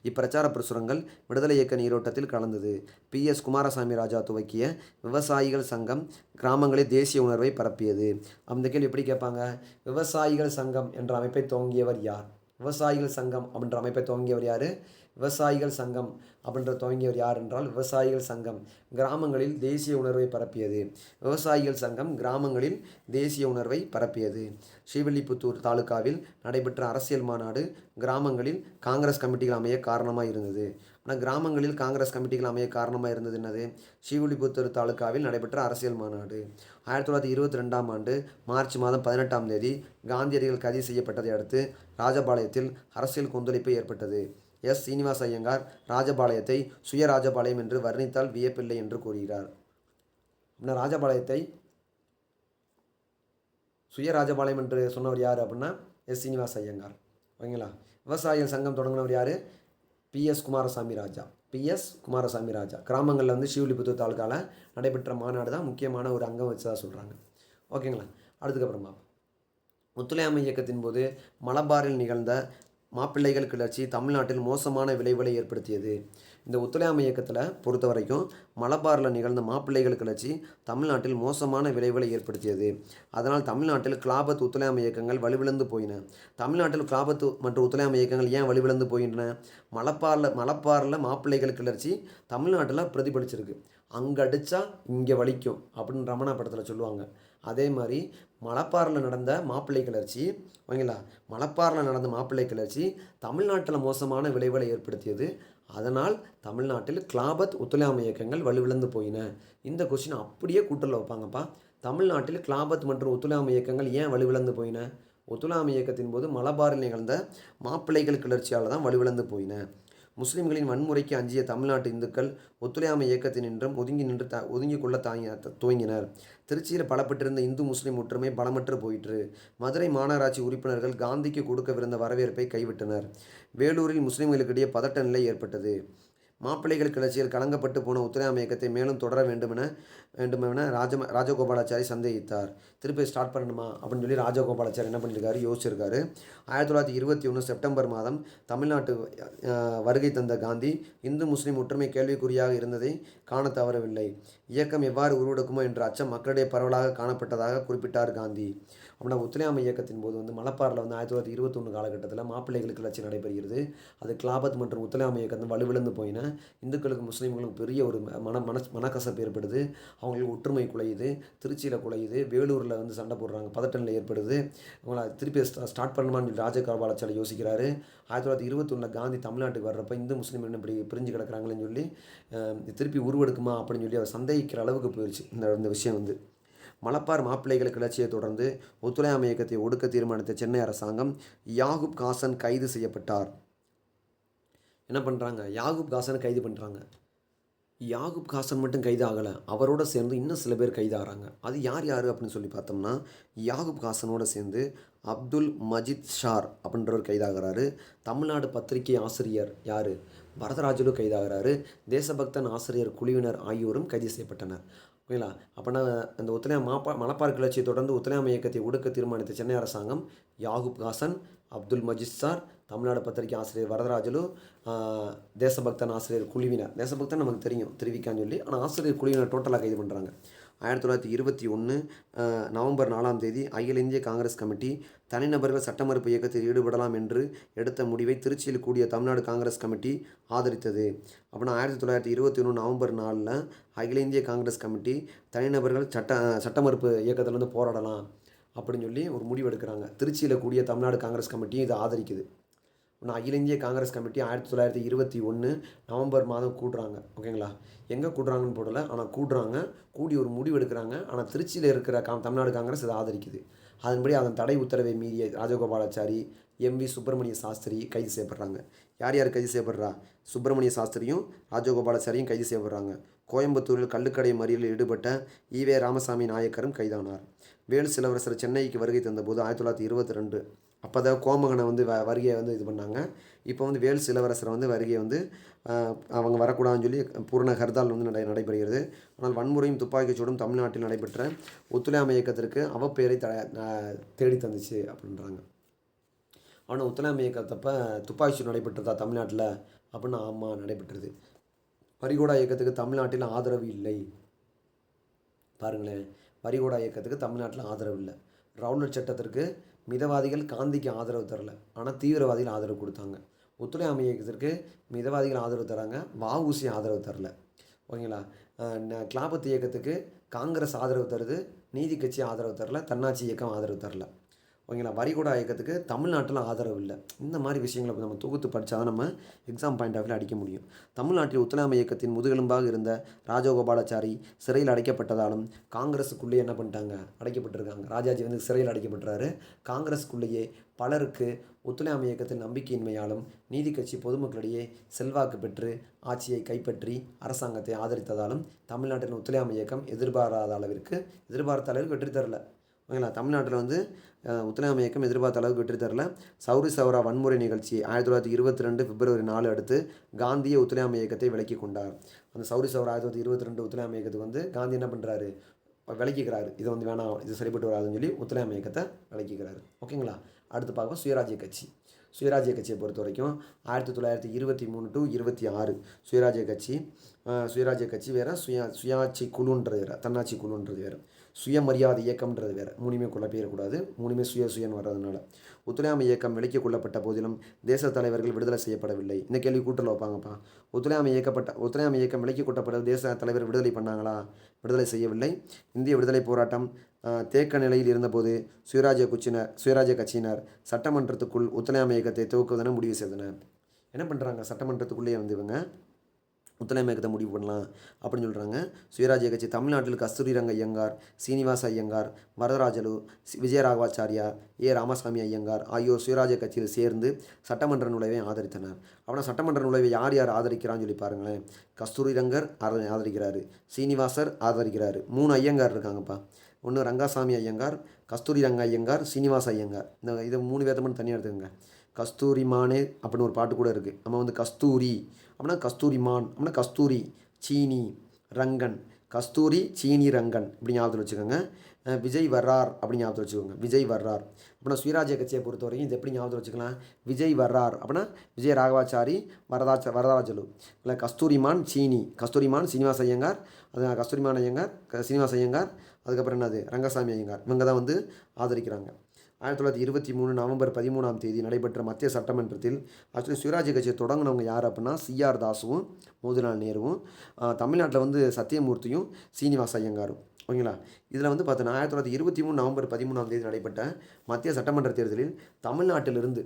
இப்பிரச்சார பிரசுரங்கள் விடுதலை இயக்க நீரோட்டத்தில் கலந்தது. பிஎஸ் குமாரசாமி ராஜா துவக்கிய விவசாயிகள் சங்கம் கிராமங்களில் தேசிய உணர்வை பரப்பியது. அந்த கேள்வி எப்படி கேட்பாங்க? விவசாயிகள் சங்கம் என்ற அமைப்பை துவங்கியவர் யார்? விவசாயிகள் சங்கம் அப்படின்ற அமைப்பை துவங்கியவர் யார்? விவசாயிகள் சங்கம் அப்படின்ற துவங்கியவர் யார் என்றால் விவசாயிகள் சங்கம் கிராமங்களில் தேசிய உணர்வை பரப்பியது. விவசாயிகள் சங்கம் கிராமங்களில் தேசிய உணர்வை பரப்பியது. ஸ்ரீவில்லிபுத்தூர் தாலுகாவில் நடைபெற்ற அரசியல் மாநாடு கிராமங்களில் காங்கிரஸ் கமிட்டிகள் அமைய காரணமாக இருந்தது. ஆனால் கிராமங்களில் காங்கிரஸ் கமிட்டிகள் அமைய காரணமாக இருந்தது என்னது? ஸ்ரீவில்லிபுத்தூர் தாலுகாவில் நடைபெற்ற அரசியல் மாநாடு. 1922ஆம் ஆண்டு மார்ச் மாதம் 18ஆம் தேதி காந்தியடிகள் கைது செய்யப்பட்டதை அடுத்து ராஜபாளையத்தில் அரசியல் கொந்தளிப்பு ஏற்பட்டது. எஸ். சீனிவாச ஐயங்கார் ராஜபாளையத்தை சுய ராஜபாளையம் என்று வர்ணித்தால் வியப்பில்லை என்று கூறுகிறார். அப்படின்னா ராஜபாளையத்தை சுய ராஜபாளையம் என்று சொன்னவர் யார் அப்படின்னா எஸ். சீனிவாச ஐயங்கார். ஓகேங்களா. விவசாயிகள் சங்கம் தொடங்கினவர் யார்? பிஎஸ் குமாரசாமி ராஜா. பிஎஸ் குமாரசாமி ராஜா. கிராமங்களில் வந்து ஸ்ரீவில்லிபுத்தூர் தாலுகாவில் நடைபெற்ற மாநாடு தான் முக்கியமான ஒரு அங்கம் வச்சதாக சொல்கிறாங்க. ஓகேங்களா. அதுக்கப்புறமா ஒத்துழையாமை இயக்கத்தின் போது மலபாரில் நிகழ்ந்த மாப்பிள்ளைகள் கிளர்ச்சி தமிழ்நாட்டில் மோசமான விளைவுகளை ஏற்படுத்தியது. இந்த ஒத்துழையாமை இயக்கத்தில் பொறுத்த வரைக்கும் மலபாரில் நிகழ்ந்த மாப்பிள்ளைகள் கிளர்ச்சி தமிழ்நாட்டில் மோசமான விளைவுகளை ஏற்படுத்தியது. அதனால் தமிழ்நாட்டில் கிலாபத் ஒத்துழையாமை இயக்கங்கள் வலுவிழந்து போயின. தமிழ்நாட்டில் கிலாபத் மற்றும் ஒத்துழையாமை இயக்கங்கள் ஏன் வலுவிழந்து போகின்றன? மலப்பாரில் மாப்பிள்ளைகள் கிளர்ச்சி தமிழ்நாட்டில் பிரதிபலிச்சிருக்கு. அங்கே அடித்தா இங்கே வலிக்கும் அப்படின்னு ரமணா படத்தில் சொல்லுவாங்க. அதே மாதிரி மலப்பாரில் நடந்த மாப்பிள்ளை கிளர்ச்சி, ஓகேங்களா, மலப்பாரில் நடந்த மாப்பிள்ளை கிளர்ச்சி தமிழ்நாட்டில் மோசமான விளைவுகளை ஏற்படுத்தியது. அதனால் தமிழ்நாட்டில் கிலாபத் ஒத்துழையாமை இயக்கங்கள் வலுவிழந்து போயின. இந்த கொஸ்டின் அப்படியே கூட்டலில் வைப்பாங்கப்பா. தமிழ்நாட்டில் கிலாபத் மற்றும் ஒத்துழையாமை இயக்கங்கள் ஏன் வலுவிழந்து போயின? ஒத்துழையாமை இயக்கத்தின் போது மலபாரில் நிகழ்ந்த மாப்பிள்ளைகள் கிளர்ச்சியால் தான் வலுவிழந்து போயின. முஸ்லிம்களின் வன்முறைக்கு அஞ்சிய தமிழ்நாட்டு இந்துக்கள் ஒத்துழையாமை இயக்கத்தினின்றும் ஒதுங்கி கொள்ள துவங்கினர். திருச்சியில் பலப்பட்டிருந்த இந்து முஸ்லிம் ஒற்றுமை பலமற்று போயிற்று. மதுரை மாநகராட்சி உறுப்பினர்கள் காந்திக்கு கொடுக்கவிருந்த வரவேற்பை கைவிட்டனர். வேலூரில் முஸ்லிம்களுக்கிடையே பதட்ட நிலை ஏற்பட்டது. மாப்பிள்ளைகள் கிளர்ச்சியில் கலங்கப்பட்டு போன ஒத்துழையாமை இயக்கத்தை மேலும் தொடர வேண்டுமென ராஜகோபாலாச்சாரி சந்தேகித்தார். திருப்பி ஸ்டார்ட் பண்ணணுமா அப்படின்னு சொல்லி ராஜகோபாலாச்சாரி என்ன பண்ணியிருக்காரு, யோசிச்சிருக்காரு. 1921 செப்டம்பர் மாதம் தமிழ்நாட்டு வருகை தந்த காந்தி இந்து முஸ்லீம் ஒற்றுமை கேள்விக்குறியாக இருந்ததை காண தவறவில்லை. இயக்கம் எவ்வாறு உருவெடுக்குமோ என்ற அச்சம் மக்களிடையே பரவலாக காணப்பட்டதாக குறிப்பிட்டார் காந்தி. அப்படின்னா ஒத்துழையாமை இயக்கத்தின் போது மலப்பாரில் 1921 காலகட்டத்தில் மாப்பிள்ளைகள் கிளர்ச்சி நடைபெறுகிறது. அது கிலாபத் மற்றும் ஒத்துழையாமை இயக்கத்தின் வலுவிழந்து போயின. இந்துக்களுக்கு முஸ்லீம்களுக்கு பெரிய ஒரு மனக்கசப்பு ஏற்படுது. அவங்களுக்கு ஒற்றுமை குலையுது. திருச்சியில் குலையுது. வேலூரில் சண்டை போடுறாங்க. பதட்ட நிலை ஏற்படுது. அவங்கள திருப்பி ஸ்டார்ட் பண்ணணுமான்னு சொல்லி ராஜகோபாலாச்சாரி யோசிக்கிறாரு. 1921 காந்தி தமிழ்நாட்டுக்கு வர்றப்ப இந்து முஸ்லீம் என்ன இப்படி பிரிஞ்சு கிடக்கிறாங்களேன்னு சொல்லி திருப்பி உருவெடுக்குமா அப்படின்னு சொல்லி அவர் சந்தேகிக்கிற அளவுக்கு போயிடுச்சு இந்த விஷயம். மலப்பார் மாப்பிள்ளைகள் கிளர்ச்சியை தொடர்ந்து ஒத்துழையாமை இயக்கத்தை ஒடுக்க தீர்மானித்த சென்னை அரசாங்கம் யாகூப் காசன் கைது செய்யப்பட்டார். என்ன பண்ணுறாங்க? யாகூப் காசனை கைது பண்ணுறாங்க. யாகூப் காசன் மட்டும் கைது ஆகலை, அவரோட சேர்ந்து இன்னும் சில பேர் கைது ஆகிறாங்க. அது யார் அப்படின்னு சொல்லி பார்த்தோம்னா, யாகூப் காசனோட சேர்ந்து அப்துல் மஜித் ஷார் அப்படின்றவர் கைதாகிறாரு. தமிழ்நாடு பத்திரிகை ஆசிரியர் யார், வரதராஜலு கைதாகிறாரு. தேசபக்தன் ஆசிரியர் குழுவினர் ஆகியோரும் கைது செய்யப்பட்டனர். ஓகேங்களா? அப்போனா அந்த மலப்பார் கிளர்ச்சியை தொடர்ந்து ஒத்துழையாமை இயக்கத்தை ஒடுக்க தீர்மானித்த சென்னை அரசாங்கம் யாகூப் காசன், அப்துல் மஜித் ஷார், தமிழ்நாடு பத்திரிகை ஆசிரியர் வரதராஜலு, தேசபக்தன் ஆசிரியர் குழுவினர், தேசபக்தன் நமக்கு தெரியும் திருவிக்கான்னு சொல்லி, ஆனால் ஆசிரியர் குழுவினர் டோட்டலாக கைது பண்ணுறாங்க. 1921 நவம்பர் 4ஆம் தேதி அகில இந்திய காங்கிரஸ் கமிட்டி தனிநபர்கள் சட்ட மறுப்பு இயக்கத்தில் ஈடுபடலாம் என்று எடுத்த முடிவை திருச்சியில் கூடிய தமிழ்நாடு காங்கிரஸ் கமிட்டி ஆதரித்தது. அப்படின்னா 1921 நவம்பர் 4 அகில இந்திய காங்கிரஸ் கமிட்டி தனிநபர்கள் சட்ட மறுப்பு இயக்கத்தில் போராடலாம் அப்படின்னு சொல்லி ஒரு முடிவு எடுக்கிறாங்க. திருச்சியில் கூடிய தமிழ்நாடு காங்கிரஸ் கமிட்டியும் இதை ஆதரிக்குது. அகில இந்திய காங்கிரஸ் கமிட்டி 1921 நவம்பர் மாதம் கூடுறாங்க. ஓகேங்களா? எங்கே கூடுறாங்கன்னு போடலை, ஆனால் கூடி ஒரு முடிவு எடுக்கிறாங்க. ஆனால் திருச்சியில் இருக்கிற தமிழ்நாடு காங்கிரஸ் இதை ஆதரிக்குது. அதன்படி அதன் தடை உத்தரவை மீறிய ராஜகோபாலாச்சாரி, எம்.வி. சுப்பிரமணிய சாஸ்திரி கைது செய்யப்படுறாங்க. யார் கைது செய்யப்படுறா? சுப்பிரமணிய சாஸ்திரியும் ராஜகோபாலாச்சாரியும் கைது செய்யப்படுறாங்க. கோயம்புத்தூரில் கள்ளுக்கடை மறியலில் ஈடுபட்ட ஈவே ராமசாமி நாயக்கரும் கைதானார். வேலு சிலவரசர் சென்னைக்கு வருகை தந்தபோது 1922 அப்போ தான் கோமகனை வருகையை இது பண்ணாங்க. இப்போ வேலு சிலவரசரை வருகையை அவங்க வரக்கூடாதுன்னு சொல்லி பூரண ஹர்தால் நடைபெறுகிறது. ஆனால் வன்முறையும் துப்பாக்கிச்சூடும் தமிழ்நாட்டில் நடைபெற்ற ஒத்துழையாமை இயக்கத்திற்கு அவப்பெயரை தேடி தந்துச்சு அப்படின்றாங்க. ஆனால் ஒத்துழையாமை இயக்கத்தப்போ துப்பாக்கிச்சூடு நடைபெற்றதா தமிழ்நாட்டில் அப்படின்னு? ஆமாம், நடைபெற்றது. வரிகோடா இயக்கத்துக்கு தமிழ்நாட்டில் ஆதரவு இல்லை. பாருங்களேன், வரிகோடா இயக்கத்துக்கு தமிழ்நாட்டில் ஆதரவு இல்லை. ரவுலட் சட்டத்திற்கு மிதவாதிகள் காந்திக்கு ஆதரவு தரல, ஆனால் தீவிரவாதிகள் ஆதரவு கொடுத்தாங்க. ஒத்துழையாமை இயக்கத்திற்கு மிதவாதிகள் ஆதரவு தராங்க, வஉசி ஆதரவு தரல. ஓகேங்களா? கிலாபத் இயக்கத்துக்கு காங்கிரஸ் ஆதரவு தருது, நீதி கட்சி ஆதரவு தரல, தன்னாட்சி இயக்கம் ஆதரவு தரல. ஓகேங்களா? வரிகோடா இயக்கத்துக்கு தமிழ்நாட்டில் ஆதரவு இல்லை. இந்த மாதிரி விஷயங்களை நம்ம தொகுத்து படித்தா தான் நம்ம எக்ஸாம் பாயிண்ட் ஆஃப் வியூவில் அடிக்க முடியும். தமிழ்நாட்டில் ஒத்துழையாமை இயக்கத்தின் முதுகெலும்பாக இருந்த ராஜகோபாலாச்சாரி சிறையில் அடைக்கப்பட்டதாலும் காங்கிரஸுக்குள்ளேயே என்ன பண்ணிட்டாங்க, அடைக்கப்பட்டிருக்காங்க. ராஜாஜி சிறையில் அடைக்கப்பட்டுறாரு. காங்கிரஸுக்குள்ளேயே பலருக்கு ஒத்துழையாமை இயக்கத்தில் நம்பிக்கையின்மையாலும் நீதி கட்சி பொதுமக்களிடையே செல்வாக்கு பெற்று ஆட்சியை கைப்பற்றி அரசாங்கத்தை ஆதரித்ததாலும் தமிழ்நாட்டில் ஒத்துழையாமை இயக்கம் எதிர்பார்த்த அளவுக்கு வெற்றி தரல. ஓகேங்களா? தமிழ்நாட்டில் ஒத்துழையாமை இயக்கம் எதிர்பார்த்த அளவுக்கு வெற்றி தரல. சௌரி சௌரா வன்முறை நிகழ்ச்சி 1922 பிப்ரவரி 4 அடுத்து காந்திய ஒத்துழையாமை இயக்கத்தை விலக்கி கொண்டார். அந்த சௌரி சௌரா 1922 ஒத்துழையாமை இயக்கத்துக்கு காந்தி என்ன பண்ணுறாரு, விலக்கிக்கிறாரு. இதை வேணாம், இது சரிப்பட்டு வராதுன்னு சொல்லி ஒத்துழையாமை இயக்கத்தை விலக்கிக்கிறாரு. ஓகேங்களா? அடுத்து பார்ப்போம் சுயராஜ்ய கட்சி. சுயராஜ்ய கட்சியை பொறுத்த வரைக்கும் 1923 டு 26 சுயராஜ்ய கட்சி. சுயராஜ்ய கட்சி வேறு, சுயாட்சி குழுன்றது வேறு, தன்னாட்சி குழுன்றது வேறு, சுயமரியாதை இயக்கம்ன்றது வேறு. மூணுமே குழப்பிடக்கூடாது, மூணுமே சுயன்னு வர்றதுனால. ஒத்துழையாமை இயக்கம் விலக்கிக் கொள்ளப்பட்ட போதிலும் தேச தலைவர்கள் விடுதலை செய்யப்படவில்லை. இந்த கேள்வி கூட்டல் வைப்பாங்கப்பா. ஒத்துழையாமை இயக்கம் விலக்கிக் கொள்ளப்பட்ட தேச தலைவர் விடுதலை பண்ணாங்களா? விடுதலை செய்யவில்லை. இந்திய விடுதலை போராட்டம் தேக்க நிலையில் இருந்தபோது சுயராஜ்ய கட்சியினர் சட்டமன்றத்துக்குள் ஒத்துழையாமை இயக்கத்தை துவக்குவதென முடிவு செய்தனர். என்ன பண்ணுறாங்க? சட்டமன்றத்துக்குள்ளேயே வந்து இவங்க ஒத்துழையாமை இயக்கத்தை முடிவு பண்ணலாம் அப்படின்னு சொல்கிறாங்க. சுயராஜ்ய கட்சி தமிழ்நாட்டில் கஸ்தூரிரங்க ஐயங்கார், சீனிவாச ஐயங்கார், வரதராஜலு, விஜயராகவாச்சாரியார், ராமசாமி ஐயங்கார் ஆகியோர் சுயராஜ்ய கட்சியில் சேர்ந்து சட்டமன்ற நுழைவை ஆதரித்தனர். அப்படின்னா சட்டமன்ற நுழைவை யார் யார் ஆதரிக்கிறான்னு சொல்லி பாருங்களேன். கஸ்தூரிரங்கர் ஆதரிக்கிறாரு, சீனிவாசர் ஆதரிக்கிறாரு. 3 ஐயங்கார் இருக்காங்கப்பா. ஒன்று ரங்கசாமி ஐயங்கார், கஸ்தூரிரங்க ஐயங்கார், சீனிவாச ஐயங்கார். இதை 3 பேர்த்த மட்டும் தனியாக எடுத்துக்கோங்க. கஸ்தூரிமானே அப்படின்னு ஒரு பாட்டு கூட இருக்குது. நம்ம வந்து கஸ்தூரி அப்படின்னா கஸ்தூரிமான் அப்படின்னா கஸ்தூரி சீனி ரங்கன், கஸ்தூரி சீனி ரங்கன் இப்படி ஞாபகத்தில் வச்சுக்கோங்க. விஜய் வர்றார் அப்படி ஞாபகத்தில் வச்சுக்கோங்க. விஜய் வர்றார் அப்படின்னா சுயராஜ்ய கட்சியை பொறுத்த வரைக்கும் இது எப்படி ஞாபகத்தில் வச்சுக்கலாம்? விஜய் வர்றார் அப்படின்னா விஜய ராகவாச்சாரி, வரதராஜலு. இல்லை கஸ்தூரிமான் சீனி, கஸ்தூரிமான் சீனிவாச ஐயங்கார், அது கஸ்தூரிமான் ஐயங்கார், சீனிவாச ஐயங்கார், அதுக்கப்புறம் என்னது ரங்கசாமி ஐயங்கார். இவங்க தான் வந்து ஆதரிக்கிறாங்க. 1923 நவம்பர் 13 நடைபெற்ற மத்திய சட்டமன்றத்தில் ஆக்சுவலி சுயராஜ்ய கட்சியை தொடங்கினவங்க யார் அப்படின்னா சிஆர் தாஸுவும் மோதிலால் நேருவும், தமிழ்நாட்டில் வந்து சத்தியமூர்த்தியும் சீனிவாச ஐயங்காரும். ஓகேங்களா? இதில் வந்து பார்த்தோன்னா 1923 நவம்பர் 13 நடைபெற்ற மத்திய சட்டமன்ற தேர்தலில் தமிழ்நாட்டிலிருந்து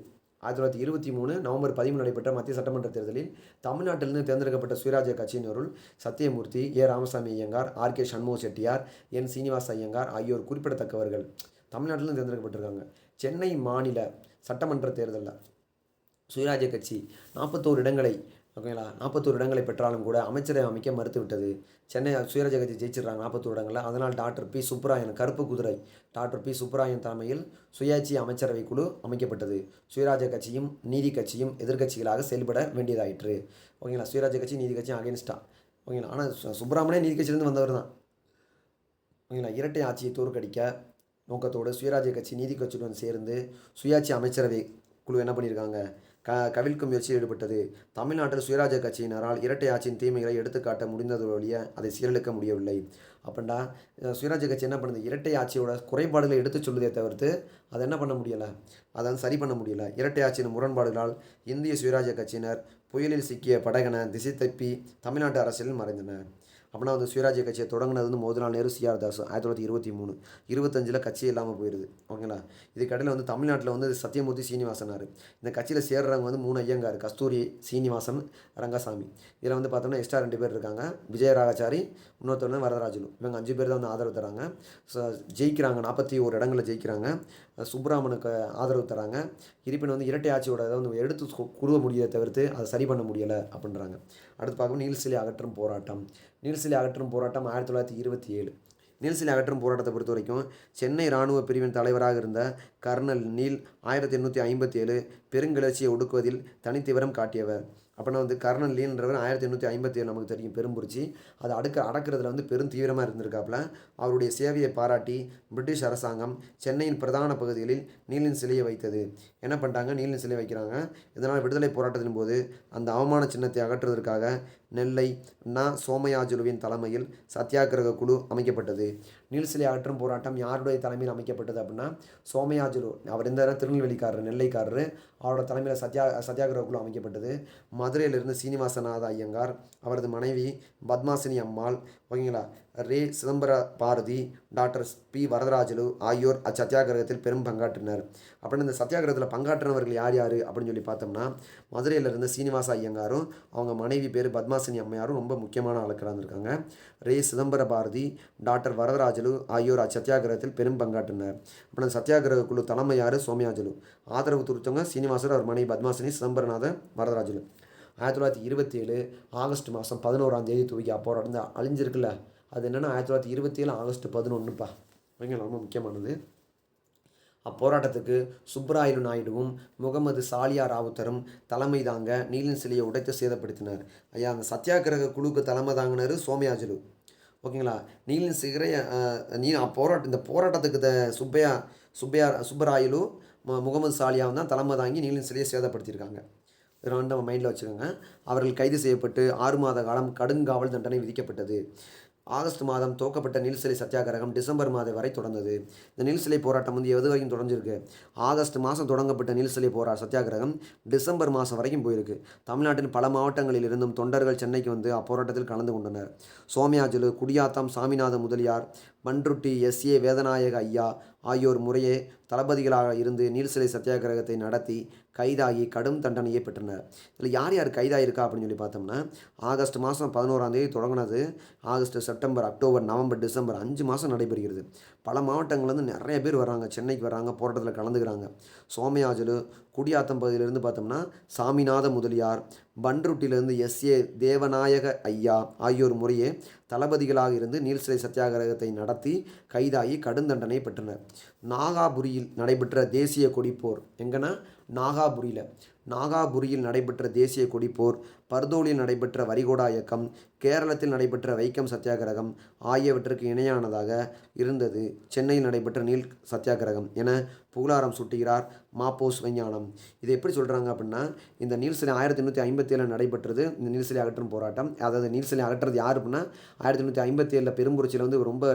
1923 நவம்பர் 13 நடைபெற்ற மத்திய சட்டமன்ற தேர்தலில் தமிழ்நாட்டிலிருந்து தேர்ந்தெடுக்கப்பட்ட சுயராஜ்ய கட்சியினருள் சத்தியமூர்த்தி, ராமசாமி ஐயங்கார், ஆர்.கே. சண்முக செட்டியார், என் சீனிவாச ஐயங்கார் ஆகியோர் குறிப்பிடத்தக்கவர்கள். தமிழ்நாட்டிலும் தேர்ந்தெடுக்கப்பட்டிருக்காங்க. சென்னை மாநில சட்டமன்ற தேர்தலில் சுயராஜ்ய கட்சி 41 இடங்களை, ஓகேங்களா, 41 இடங்களை பெற்றாலும் கூட அமைச்சரவை அமைக்க மறுத்துவிட்டது. சென்னை சுயராஜ்ய கட்சி ஜெயிச்சிருக்காங்க 41 இடங்களில். அதனால் டாக்டர் பி சுப்பராயன், கருப்பு குதிரை டாக்டர் பி சுப்பராயன் தலைமையில் சுயாட்சி அமைச்சரவை குழு அமைக்கப்பட்டது. சுயராஜ்ய கட்சியும் நீதி கட்சியும் எதிர்கட்சிகளாக செயல்பட வேண்டியதாயிற்று. ஓகேங்களா? சுயராஜ்ய கட்சி நீதி கட்சியும் அகேன்ஸ்டா. ஓகேங்களா? ஆனால் சுப்பராமனே நீதி கட்சியிலேருந்து வந்தவர் தான். ஓகேங்களா? இரட்டை ஆட்சியை தோற்கடிக்க நோக்கத்தோடு சுயராஜ்ய கட்சி நீதி கட்சியுடன் சேர்ந்து சுயாட்சி அமைச்சரவை குழு என்ன பண்ணியிருக்காங்க? கவிழ்க்கும் முயற்சியில் ஈடுபட்டது. தமிழ்நாட்டில் சுயராஜ்ய கட்சியினரால் இரட்டை ஆட்சியின் தீமைகளை எடுத்துக்காட்ட முடிந்தது வழிய அதை சீரழிக்க முடியவில்லை. அப்படின்னா சுயராஜ்ய கட்சி என்ன பண்ணுது? இரட்டை ஆட்சியோட குறைபாடுகளை எடுத்து சொல்லுதே தவிர்த்து அதை என்ன பண்ண முடியலை, அதை வந்து சரி பண்ண முடியலை. இரட்டை ஆட்சியின் முரண்பாடுகளால் இந்திய சுயராஜ்ய கட்சியினர் புயலில் சிக்கிய படகென திசை தப்பி தமிழ்நாட்டு அரசியலில் மறைந்தனர். அப்படின்னா வந்து சுயராஜ்ய கட்சியை தொடங்கினது வந்து மோதிலால் நேரு, சிஆர் தாஸ் 1923. 25 கட்சி இல்லாமல் போயிடுது. ஓகேங்களா? இதுக்கடையில் வந்து தமிழ்நாட்டில் வந்து சத்தியமூர்த்தி, சீனிவாசனார். இந்த கட்சியில் சேர்றவங்க வந்து 3 ஐயங்கார், கஸ்தூரி, சீனிவாசன், ரங்கசாமி. இதில் வந்து பார்த்தோம்னா எக்ஸ்ட்ரா 2 பேர் இருக்காங்க. விஜயராகச்சாரி, இன்னொருத்தர் வரதராஜலு. இவங்க 5 பேர் தான் வந்து ஆதரவு தராங்க. ஜெயிக்கிறாங்க, 41 இடங்களில் ஜெயிக்கிறாங்க. சுப்ரமணுக்கு ஆதரவு தராங்க. இருப்பினும் வந்து இரட்டை ஆட்சியோட அதை வந்து எடுத்து குழுவ முடியதை தவிர்த்து அதை சரி பண்ண முடியலை அப்படின்றாங்க. அடுத்து பார்க்கணும் நீல்சிலை அகற்றும் போராட்டம். நீல்சிலை அகற்றும் போராட்டம் 1927. நீல்சிலை அகற்றும் போராட்டத்தை பொறுத்த வரைக்கும் சென்னை இராணுவ பிரிவின் தலைவராக இருந்த கர்னல் நீல் 1857 பெருங்கிளர்ச்சியை ஒடுக்குவதில் தனித்தீவிரம் காட்டியவர். அப்படின்னா வந்து கர்னல் நீல்ன்றவர் 1857 நமக்கு தெரியும் பெரும்புரட்சி, அதை அடக்கிறதுல வந்து பெரும் தீவிரமாக இருந்திருக்காப்புல. அவருடைய சேவையை பாராட்டி பிரிட்டிஷ் அரசாங்கம் சென்னையின் பிரதான பகுதிகளில் நீலின் சிலையை வைத்தது. என்ன பண்ணிட்டாங்க? நீலின் சிலை வைக்கிறாங்க. இதனால் விடுதலை போராட்டத்தின் போது அந்த அவமான சின்னத்தை அகற்றுவதற்காக நெல்லை சோமயாஜுலுவின் தலைமையில் சத்தியாகிரக குழு அமைக்கப்பட்டது. நீல்சிலை அகற்றும் போராட்டம் யாருடைய தலைமையில் அமைக்கப்பட்டது அப்படின்னா சோமயாஜுலு. அவர் இந்த திருநெல்வேலிக்காரர், நெல்லைக்காரர். அவரோட தலைமையில் சத்தியாகிரக குழு அமைக்கப்பட்டது. மதுரையிலிருந்து சீனிவாசநாத ஐயங்கார், அவரது மனைவி பத்மாசினி அம்மாள், ஓகேங்களா, சிதம்பர பாரதி, டாக்டர் பி வரதராஜலு ஆகியோர் அச்சத்தியாகிரகத்தில் பெரும் பங்காற்றினர். அப்படின்னு இந்த சத்தியாகிரகத்தில் பங்காற்றினவர்கள் யார் யார் அப்படின்னு சொல்லி பார்த்தோம்னா மதுரையிலிருந்து சீனிவாச ஐயங்காரும் அவங்க மனைவி பேர் பத்மாசினி அம்மையாரும் ரொம்ப முக்கியமான ஆளுக்களாக இருந்திருக்காங்க. சிதம்பர பாரதி, டாக்டர் வரதராஜலு ஆகியோர் அச்சத்தியாகிரகத்தில் பெரும் பங்காற்றினர். அப்புறம் சத்தியாகிரக குழு தலைமை யார்? சோமயாஜுலு. ஆதரவு துருத்தவங்க சீனிவாசர், அவர் மனைவி பத்மாசினி, சிதம்பரநாத, வரதராஜலு. 1927 ஆகஸ்ட் மாதம் 11 துவக்கி அப்போராட்டம் அழிஞ்சிருக்குல்ல, அது என்னென்னா 1927 ஆகஸ்ட் 11ப்பா. ஓகேங்களா? ரொம்ப முக்கியமானது. அப்போராட்டத்துக்கு சுப்பராயலு நாயுடுவும் முகமது சாலியா ராவுத்தரும் தலைமை தாங்க நீலின் சிலையை உடைத்து சேதப்படுத்தினர். ஐயா, அந்த சத்தியாகிரக குழுக்கு தலைமை தாங்கினார் சோமயாஜுலு. ஓகேங்களா? நீலின் சிகரைய இந்த போராட்டத்துக்கு சுப்பராயலு முகமது சாலியாவும் தான் தலைமை தாங்கி நீலின் சிலையை சேதப்படுத்தியிருக்காங்க. இதெல்லாம் நம்ம மைண்டில் வச்சுக்கோங்க. அவர்கள் கைது செய்யப்பட்டு 6 மாத காலம் கடுங்காவல் தண்டனை விதிக்கப்பட்டது. ஆகஸ்ட் மாதம் துவக்கப்பட்ட நீல்சிலை சத்தியாகிரகம் டிசம்பர் மாதம் வரை தொடர்ந்தது. இந்த நீல்சிலை போராட்டம் வந்து எது வரைக்கும் தொடர்ந்துருக்கு? ஆகஸ்ட் மாதம் தொடங்கப்பட்ட நீல்சிலை சத்தியாகிரகம் டிசம்பர் மாதம் வரைக்கும் போயிருக்கு. தமிழ்நாட்டின் பல மாவட்டங்களில் இருந்தும் தொண்டர்கள் சென்னைக்கு வந்து அப்போராட்டத்தில் கலந்து கொண்டனர். சோமயாஜுலு, குடியாத்தம் சாமிநாத முதலியார், பன்ருட்டி எஸ்.ஏ. வேதநாயக ஐயா ஆகியோர் முறையே தளபதிகளாக இருந்து நீல்சிலை சத்தியாகிரகத்தை நடத்தி கைதாகி கடும் தண்டனையை பெற்றனர். இதில் யார் யார் கைதாகிருக்கா அப்படின்னு சொல்லி பார்த்தோம்னா, ஆகஸ்ட் மாதம் 11ஆம் தேதி தொடங்கினது. August, September, October, November, December 5 மாதம் நடைபெறுகிறது. பல மாவட்டங்கள்லேருந்து நிறைய பேர் வராங்க, சென்னைக்கு வராங்க, போராட்டத்தில் கலந்துக்கிறாங்க. சோமயாஜுலு, குடியாத்தம் பகுதியிலிருந்து பார்த்தோம்னா சாமிநாத முதலியார், பன்ருட்டியிலிருந்து எஸ்.ஏ. தேவநாயக ஐயா ஆகியோர் முறையே தளபதிகளாக இருந்து நீல்சிலை சத்தியாகிரகத்தை நடத்தி கைதாகி கடுந்தண்டனை பெற்றனர். நாகாபுரியில் நடைபெற்ற தேசிய கொடிப்போர் எங்கன்னா நாகாபுரியில் நடைபெற்ற தேசிய கொடிப்போர், பர்தோலியில் நடைபெற்ற வரிகோடா இயக்கம், கேரளத்தில் நடைபெற்ற வைக்கம் சத்தியாகிரகம் ஆகியவற்றுக்கு இணையானதாக இருந்தது சென்னையில் நடைபெற்ற நீல் சத்தியாகிரகம் என புகழாரம் சூட்டுகிறார் மாப்போ சிவஞானம். இது எப்படி சொல்கிறாங்க அப்படின்னா, இந்த நீல்சிலை 1857 நடைபெற்றது. இந்த நீல்சிலை அகற்றும் போராட்டம், அதாவது நீல்சிலை அகற்றுறது யார் அப்படின்னா 1857 பெரும்புரட்சியில் வந்து ரொம்ப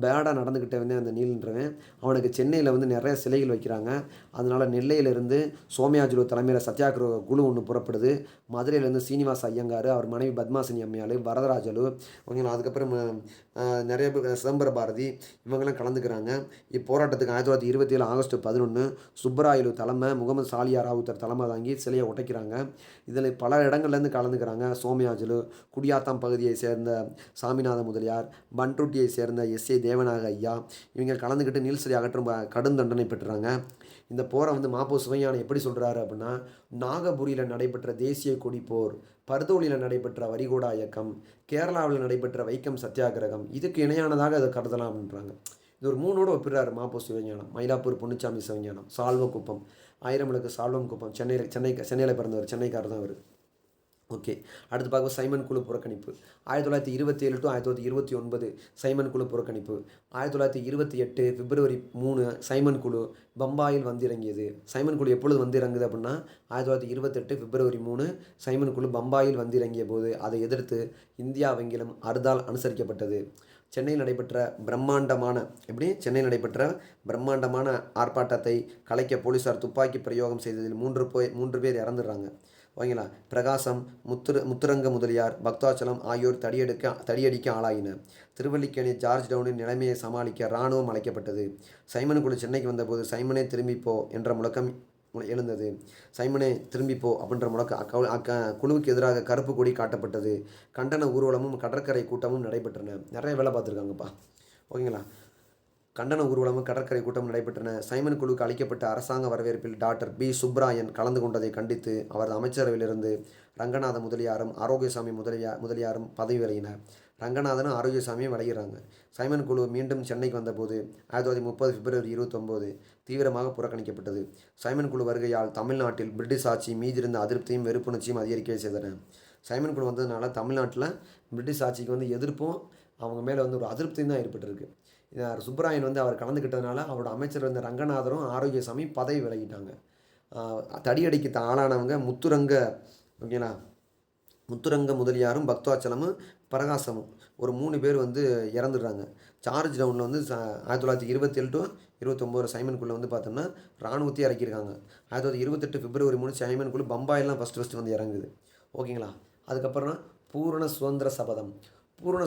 பேடாக நடந்துக்கிட்டே வந்து அந்த நீல்ன்றவன் அவனுக்கு சென்னையில் வந்து நிறைய சிலைகள் வைக்கிறாங்க. அதனால் நெல்லையிலிருந்து சோமயாஜுலு தலைமையில் சத்தியாகிரக குழு ஒன்று புறப்படுது. மதுரையிலேருந்து சீனிவாச ஐயங்கார், அவர் மனைவி பத்மாசினி அம்மையாள், வரதராஜலு, ஓகேங்களா, அதுக்கப்புறம் நிறைய பேர் சிதம்பர பாரதி இவங்கெல்லாம் கலந்துக்கிறாங்க. இப்போராட்டத்துக்கு 1927 ஆகஸ்ட் 11 சுப்பராயலு தலைமை, முகமது சாலியா ராவுத்தர் தலைமை தாங்கி சிலையை உடைக்கிறாங்க. இதில் பல இடங்கள்லேருந்து கலந்துக்கிறாங்க. சோமயாஜுலு, குடியாத்தம் பகுதியை சேர்ந்த சாமிநாத முதலியார், பன்ருட்டியை சேர்ந்த எஸ்.ஏ. தேவநாயக ஐயா இவங்க கலந்துக்கிட்டு நீல்சிலை அகற்றும் கடும் தண்டனை பெற்றுறாங்க. இந்த போரை வந்து மாப்போ சிவஞானம் எப்படி சொல்கிறாரு அப்படின்னா, நாகபுரியில் நடைபெற்ற தேசிய கொடிப்போர், பர்தோலியில் நடைபெற்ற வரிகோடா இயக்கம், கேரளாவில் நடைபெற்ற வைக்கம் சத்தியாகிரகம் இதுக்கு இணையானதாக அதை கருதலாம் அப்படின்றாங்க. இது ஒரு 3ஓடு ஒப்பிடுறாரு மாப்போ சிவஞானம். மயிலாப்பூர் பொன்னுச்சாமி சிவஞானம், சால்வக்குப்பம், ஆயிரமலுக்கு சால்வம் குப்பம், சென்னையில் பிறந்தவர், சென்னைக்காரர் தான் அவர். ஓகே, அடுத்து பார்க்க சைமன் குழு புறக்கணிப்பு. 1927 டு 1929 சைமன் குழு புறக்கணிப்பு. 1928 பிப்ரவரி 3 சைமன் குழு பம்பாயில் வந்திறங்கியது. சைமன் குழு எப்பொழுது வந்திறங்குது அப்படின்னா 1928 பிப்ரவரி 3 சைமன் குழு பம்பாயில் வந்திறங்கிய போது அதை எதிர்த்து இந்தியாவெங்கிலும் அறுதால் அனுசரிக்கப்பட்டது. சென்னையில் நடைபெற்ற பிரம்மாண்டமான ஆர்ப்பாட்டத்தை கலைக்க போலீசார் துப்பாக்கி பிரயோகம் செய்ததில் 3 பேர் இறந்துடுறாங்க. ஓகேங்களா. பிரகாசம், முத்துரங்க முதலியார், பக்தாச்சலம் ஆகியோர் தடியடிக்க ஆளாயினர். திருவல்லிக்கேணி ஜார்ஜ் டவுனின் நிலைமையை சமாளிக்க இராணுவம் அழைக்கப்பட்டது. சைமன் குழு சென்னைக்கு வந்தபோது சைமனே திரும்பிப்போ என்ற முழக்கம் எழுந்தது. சைமனே திரும்பிப்போ அப்படின்ற முழக்க குழுவுக்கு எதிராக கருப்பு கொடி காட்டப்பட்டது. கண்டன ஊர்வலமும் கடற்கரை கூட்டமும் நடைபெற்றன. நிறைய வேலை பார்த்துருக்காங்கப்பா. ஓகேங்களா. கண்டன ஊர்வலமும் கடற்கரை கூட்டம் நடைபெற்றன. சைமன் குழுவுக்கு அளிக்கப்பட்ட அரசாங்க வரவேற்பில் டாக்டர் பி. சுப்ராயன் கலந்து கொண்டதை கண்டித்து அவரது அமைச்சரவையிலிருந்து ரங்கநாத முதலியாரும் ஆரோக்கியசாமி முதலியாரும் பதவி விலகினர். ரங்கநாதனும் ஆரோக்கியசாமியும் விலகிறாங்க. சைமன் குழு மீண்டும் சென்னைக்கு வந்தபோது 1930 பிப்ரவரி 29 தீவிரமாக புறக்கணிக்கப்பட்டது. சைமன் குழு வருகையால் தமிழ்நாட்டில் பிரிட்டிஷ் ஆட்சி மீதிருந்த அதிருப்தியும் வெறுப்புணர்ச்சியும் அதிகரிக்கவே செய்தன. சைமன் குழு வந்ததுனால தமிழ்நாட்டில் பிரிட்டிஷ் ஆட்சிக்கு வந்து எதிர்ப்பும் அவங்க மேலே வந்து ஒரு அதிருப்தியும் தான் ஏற்பட்டிருக்கு. சுப்பராயன் வந்து அவர் கலந்துக்கிட்டதுனால அவரோட அமைச்சர் வந்து ரங்கநாதரும் ஆரோக்கியசாமி பதவி விலகிட்டாங்க. தடியடிக்கு ஆளானவங்க முத்துரங்க முதலியாரும் பக்தாச்சலமும் பிரகாசமும் ஒரு 3 பேர் வந்து இறந்துடுறாங்க. ஜார்ஜ் டவுனில் வந்து 1927 டு 29 சைமன் குழு வந்து பார்த்தோம்னா இராணுவத்தையும் இறக்கியிருக்காங்க. 1928 பிப்ரவரி 3 சைமன் குழு பம்பாயிலாம் ஃபஸ்ட்டு வந்து இறங்குது. ஓகேங்களா. அதுக்கப்புறம் பூரண